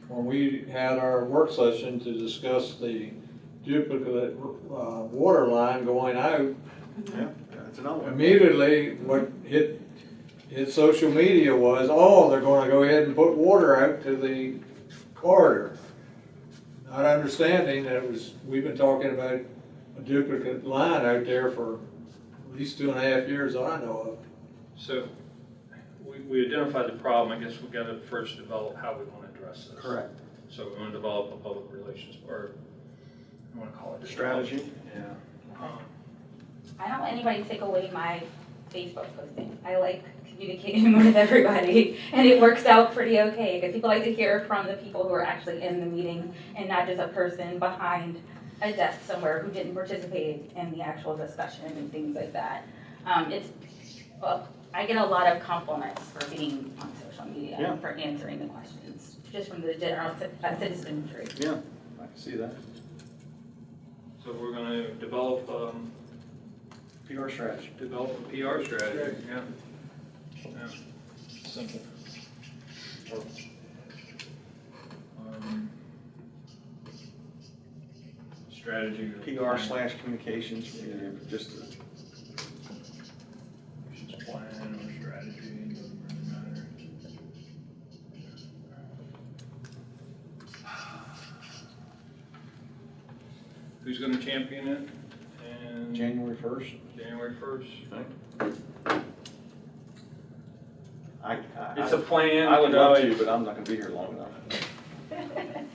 when we had our work session to discuss the duplicate water line going out. Yeah, that's another one. Immediately, what hit social media was, oh, they're gonna go ahead and put water out to the corridor. Not understanding that we've been talking about a duplicate line out there for at least 2.5 years that I know of. so we identified the problem. I guess we've got to first develop how we want to address this. Correct. So we want to develop a public relations, or I want to call it Strategy. Yeah. I don't want anybody to take away my Facebook posting. I like communicating with everybody, and it works out pretty okay, because people like to hear from the people who are actually in the meetings, and not just a person behind a desk somewhere who didn't participate in the actual discussion and things like that. I get a lot of compliments for being on social media, Yeah. and for answering the questions, just from the general citizenry. Yeah, I can see that. So we're going to develop PR strategy. a PR strategy. Yeah. Simple. Strategy. PR/communications, just Plan or strategy, doesn't really matter. Who's gonna champion it? And January 1st. January 1st. It's I a plan. I would you know, love to, but I'm not gonna be here long enough.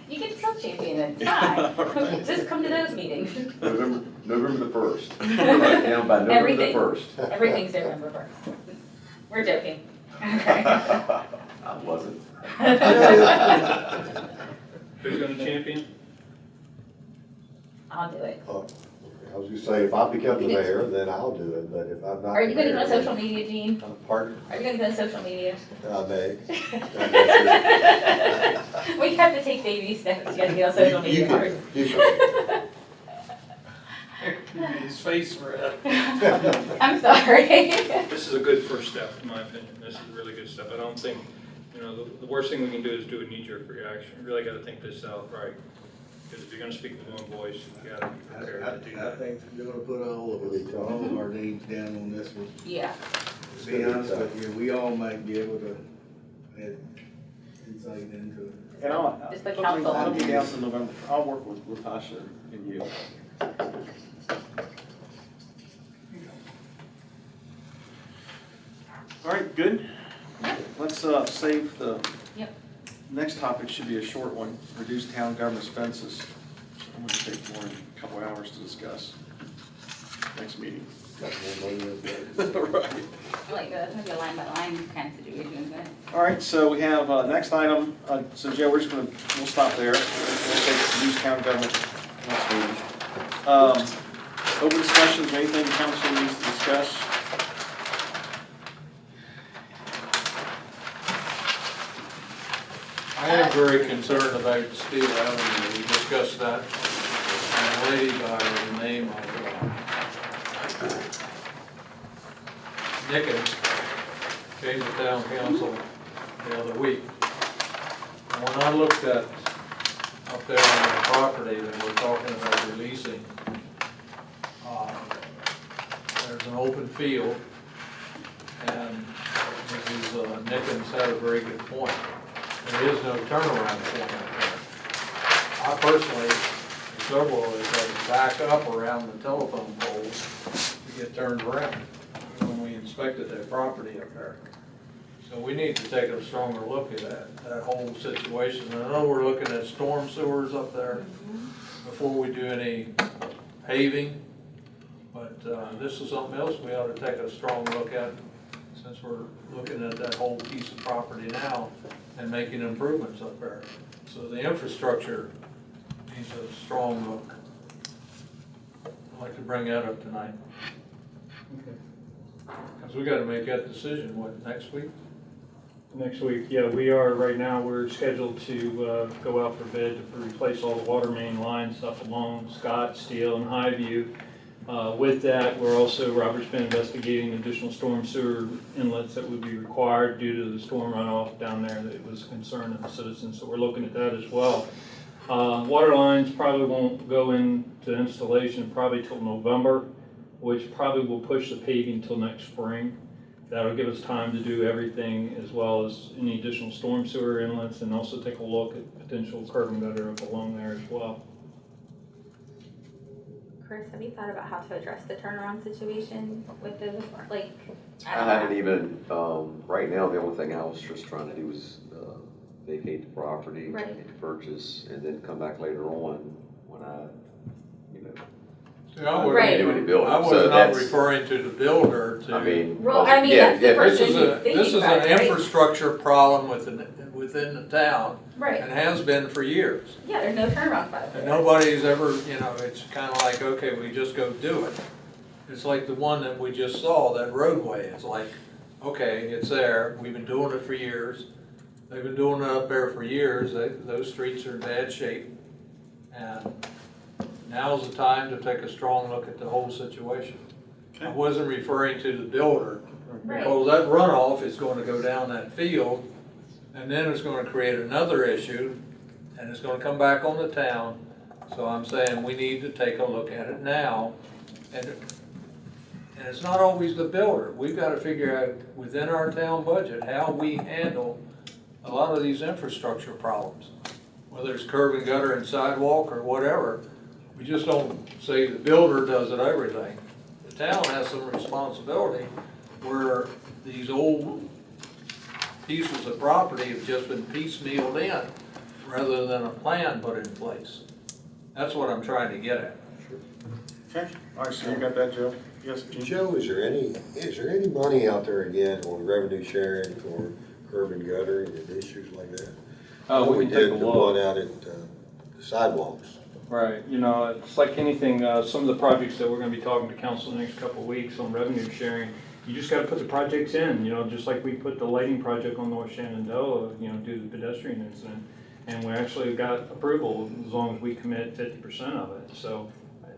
You can still champion it, it's fine. Just come to those meetings. November the 1st. Write down by November the Everything. 1st. Everything's November 1st. We're joking. Okay. I wasn't. Who's gonna champion? I'll do it. I was gonna say, if I become the mayor, then I'll do it, but if I'm not. Are you the gonna go mayor, to social media, Gene? Pardon? Are you gonna go to social media? I may. We have to take baby steps, you gotta get on social media first. You can. His face red. I'm sorry. This is a good first step, in my opinion. This is a really good step. I don't think, the worst thing we can do is do a knee-jerk reaction. We really gotta think this out right. Because if you're gonna speak with one voice, you gotta be prepared to do I that. think you're gonna put all of our names down on this one. Yeah. To be honest with you, we all might be able to add insight into it. And I'll Just the be council. down to November. I'll work with Latasha and you. All right, good. Let's save the Yep. next topic. Should be a short one. Reduce town government expenses. I'm gonna take more than a couple hours to discuss. Next meeting. Got more money than that. Right. Like, that's gonna be a line by line kind of situation, isn't it? All right, so we have, next item, so Joe, we'll stop there. We'll take use county government next meeting. Open discussions, anything council needs to discuss? I am very concerned about Steel Avenue. We discussed that. And a lady by the name of Nickens came to town council the other week. And when I looked at up there on the property that we're talking about releasing, there's an open field, and Mrs. Nickens had a very good point. There is no turnaround point up there. I personally, several of us had to back up around the telephone poles to get turned around when we inspected that property up there. So we need to take a stronger look at that whole situation. I know we're looking at storm sewers up there before we do any paving, but this is something else we ought to take a strong look at, since we're looking at that whole piece of property now and making improvements up there. So the infrastructure needs a strong look. I'd like to bring that up tonight. Because we gotta make that decision, what, next week? Next week, yeah, we are, right now, we're scheduled to go out for bid to replace all the water main lines up along Scott, Steel, and Highview. With that, we're also, Robert's been investigating additional storm sewer inlets that would be required due to the storm runoff down there that was a concern of the citizens, so we're looking at that as well. Water lines probably won't go into installation probably till November, which probably will push the paving till next spring. That'll give us time to do everything, as well as any additional storm sewer inlets, and also take a look at potential curb and gutter up along there as well. Chris, have you thought about how to address the turnaround situation with the, like, I I don't know. haven't even, right now, the only thing I was just trying to do was vacate the property, Right. make the purchase, and then come back later on when I, See, I wouldn't Right. do any building. I So was not that's, referring to the builder to. I mean. Well, I mean, yeah, that's the yeah, person This is who's thinking this is about an it, right? infrastructure problem within the town, Right, and has been for years. yeah, there's no turnaround spot And there. nobody's ever, it's kind of like, okay, we just go do it. It's like the one that we just saw, that roadway. It's like, okay, it's there. We've been doing it for years. They've been doing it up there for years. Those streets are in bad shape. And now's the time to take a strong look at the whole situation. I wasn't referring to the builder, Right. because that runoff is going to go down that field, and then it's going to create another issue, and it's going to come back on the town. So I'm saying we need to take a look at it now. And it's not always the builder. We've got to figure out within our town budget how we handle a lot of these infrastructure problems. Whether it's curb and gutter and sidewalk or whatever, we just don't say the builder does it everything. The town has some responsibility where these old pieces of property have just been piecemealed in rather than a plan put in place. That's what I'm trying to get at. Okay, all right, so you got that, Joe? Yes, Gene? Joe, is there any money out there again on revenue sharing for curb and gutter and issues like that? We can take a did the look. one out at the sidewalks. Right, it's like anything, some of the projects that we're gonna be talking to council the next couple of weeks on revenue sharing, you just gotta put the projects in, just like we put the lighting project on North Shenandoah, due to the pedestrian incident. And we actually got approval as long as we commit 50% of it, so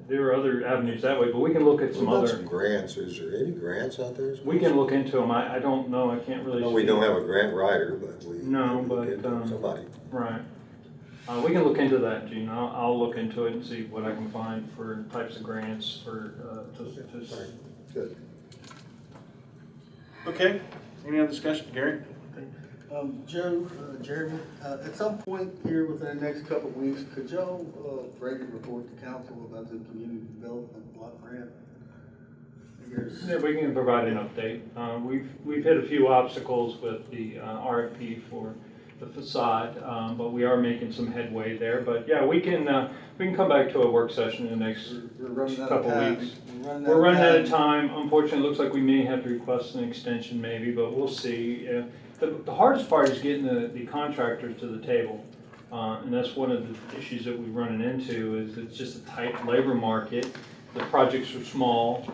there are other avenues that way, but we can look at some What about other, some grants? Is there any grants out there? we can look into them, I don't know, I can't really. No, we don't have a grant writer, but we. No, we look but, into somebody. Right. We can look into that, Gene. I'll look into it and see what I can find for types of grants for, Good. Okay, any other discussion, Gary? Joe, Jeremy, at some point here within the next couple of weeks, could y'all bring a report to council about the community development block grant? Yeah, we can provide an update. We've hit a few obstacles with the RFP for the facade, but we are making some headway there. But yeah, we can come back to a work session in the next couple weeks. We're running out of time. Unfortunately, it looks like we may have to request an extension maybe, but we'll see. the hardest part is getting the contractors to the table. And that's one of the issues that we're running into, is it's just a tight labor market. The projects are small.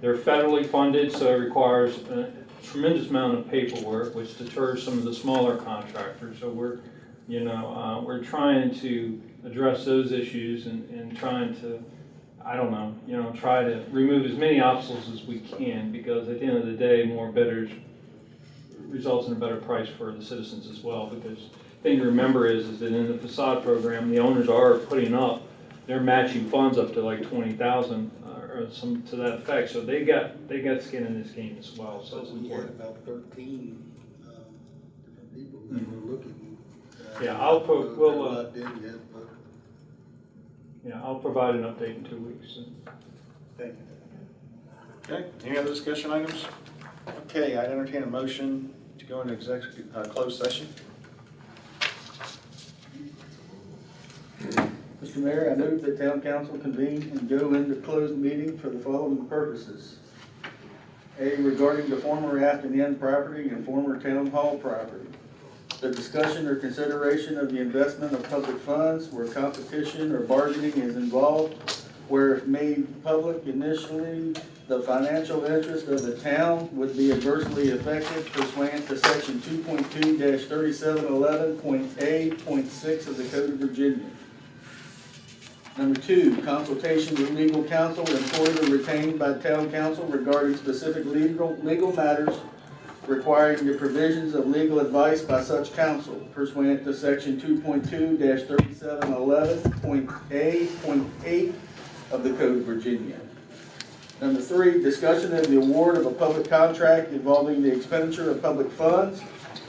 They're federally funded, so it requires a tremendous amount of paperwork, which deters some of the smaller contractors. So we're trying to address those issues and trying to, try to remove as many obstacles as we can, because at the end of the day, more bidders results in a better price for the citizens as well. Because the thing to remember is that in the facade program, the owners are putting up, they're matching funds up to like 20,000 or some to that effect. So they got skin in this game as well. So it's We had important. about 13 different people that were looking. Yeah, I'll put- They're we'll, not in yet, but Yeah, I'll provide an update in 2 weeks. thank you. Okay, any other discussion items? Okay, I entertain a motion to go into executive, closed session. Mr. Mayor, I move that town council convene and go into closed meeting for the following purposes. A, regarding the former Afton Inn property and former town hall property. The discussion or consideration of the investment of public funds where competition or bargaining is involved, where if made public initially, the financial interest of the town would be adversely affected pursuant to section 2.2-3711.A.6 of the Code of Virginia. Number 2, consultation with legal counsel employed or retained by town council regarding specific legal matters requiring the provisions of legal advice by such counsel pursuant to section 2.2-3711.A.8 of the Code of Virginia. Number 3, discussion of the award of a public contract involving the expenditure of public funds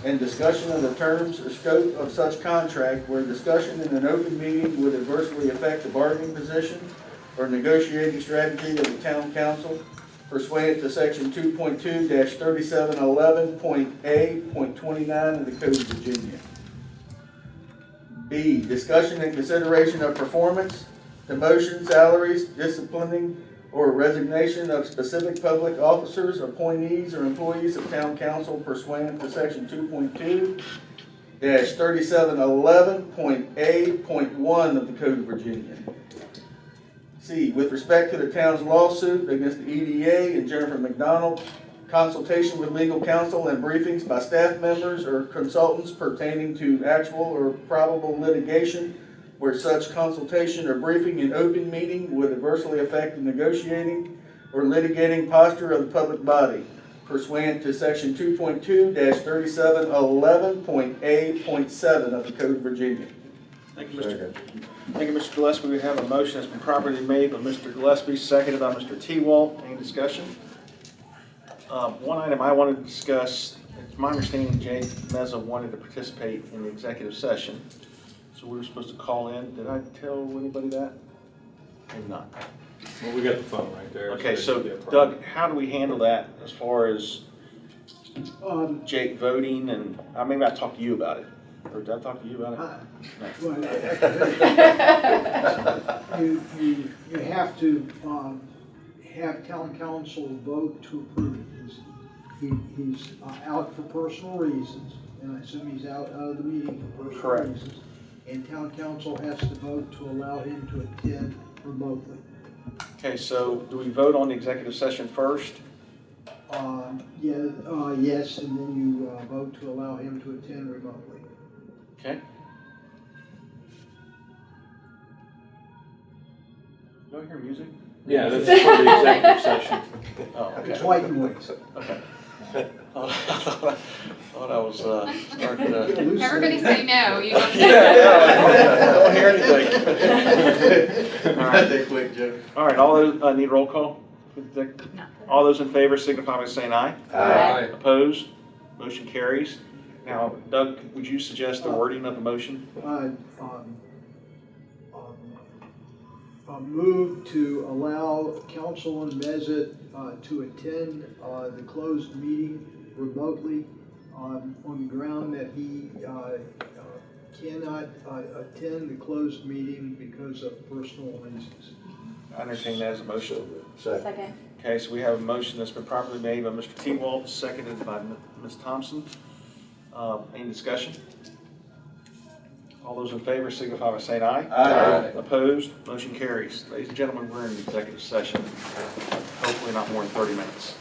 and discussion of the terms or scope of such contract where discussion in an open meeting would adversely affect the bargaining position or negotiating strategy of the town council pursuant to section 2.2-3711.A.29 of the Code of Virginia. B, discussion and consideration of performance, demotion, salaries, disciplining, or resignation of specific public officers, appointees, or employees of town council pursuant to section 2.2-3711.A.1 of the Code of Virginia. C, with respect to the town's lawsuit against the EDA and Jennifer McDonald, consultation with legal counsel and briefings by staff members or consultants pertaining to actual or probable litigation where such consultation or briefing in open meeting would adversely affect the negotiating or litigating posture of the public body, pursuant to section 2.2-3711.A.7 of the Code of Virginia. Thank you, Mr. Thank you, Mr. Gillespie. We have a motion that's been properly made by Mr. Gillespie, seconded by Mr. T-Walt. Any discussion? One item I wanted to discuss, it's my understanding Jay Meza wanted to participate in the executive session. So we were supposed to call in. Did I tell anybody that? Maybe not. Well, we got the phone right there. Okay, it so should be a problem. Doug, how do we handle that as far as Jake voting and, maybe I talked to you about it. Or did I talk to you about it? You have to have town council vote to approve it. He's out for personal reasons, and I assume he's out of the meeting for personal Correct. reasons. And town council has to vote to allow him to attend remotely. Okay, so do we vote on the executive session first? Yes, and then you vote to allow him to attend remotely. Okay. Do I hear music? Yeah, that's for the executive session. Oh, okay. It's white noise. Okay. I thought I was starting to. Everybody say no. You don't. I don't hear anything. All right. That quick, Joe. All right, all those, need roll call? All those in favor signify by saying aye. Aye. Opposed? Motion carries. Now, Doug, would you suggest the wording of the motion? Move to allow Councilman Mezat to attend the closed meeting remotely on the ground that he cannot attend the closed meeting because of personal reasons. I entertain that as a motion. Second. Okay, so we have a motion that's been properly made by Mr. T-Walt, seconded by Ms. Thompson. Any discussion? All those in favor signify by saying aye. Aye. Opposed? Motion carries. Ladies and gentlemen, we're in executive session. Hopefully not more than 30 minutes.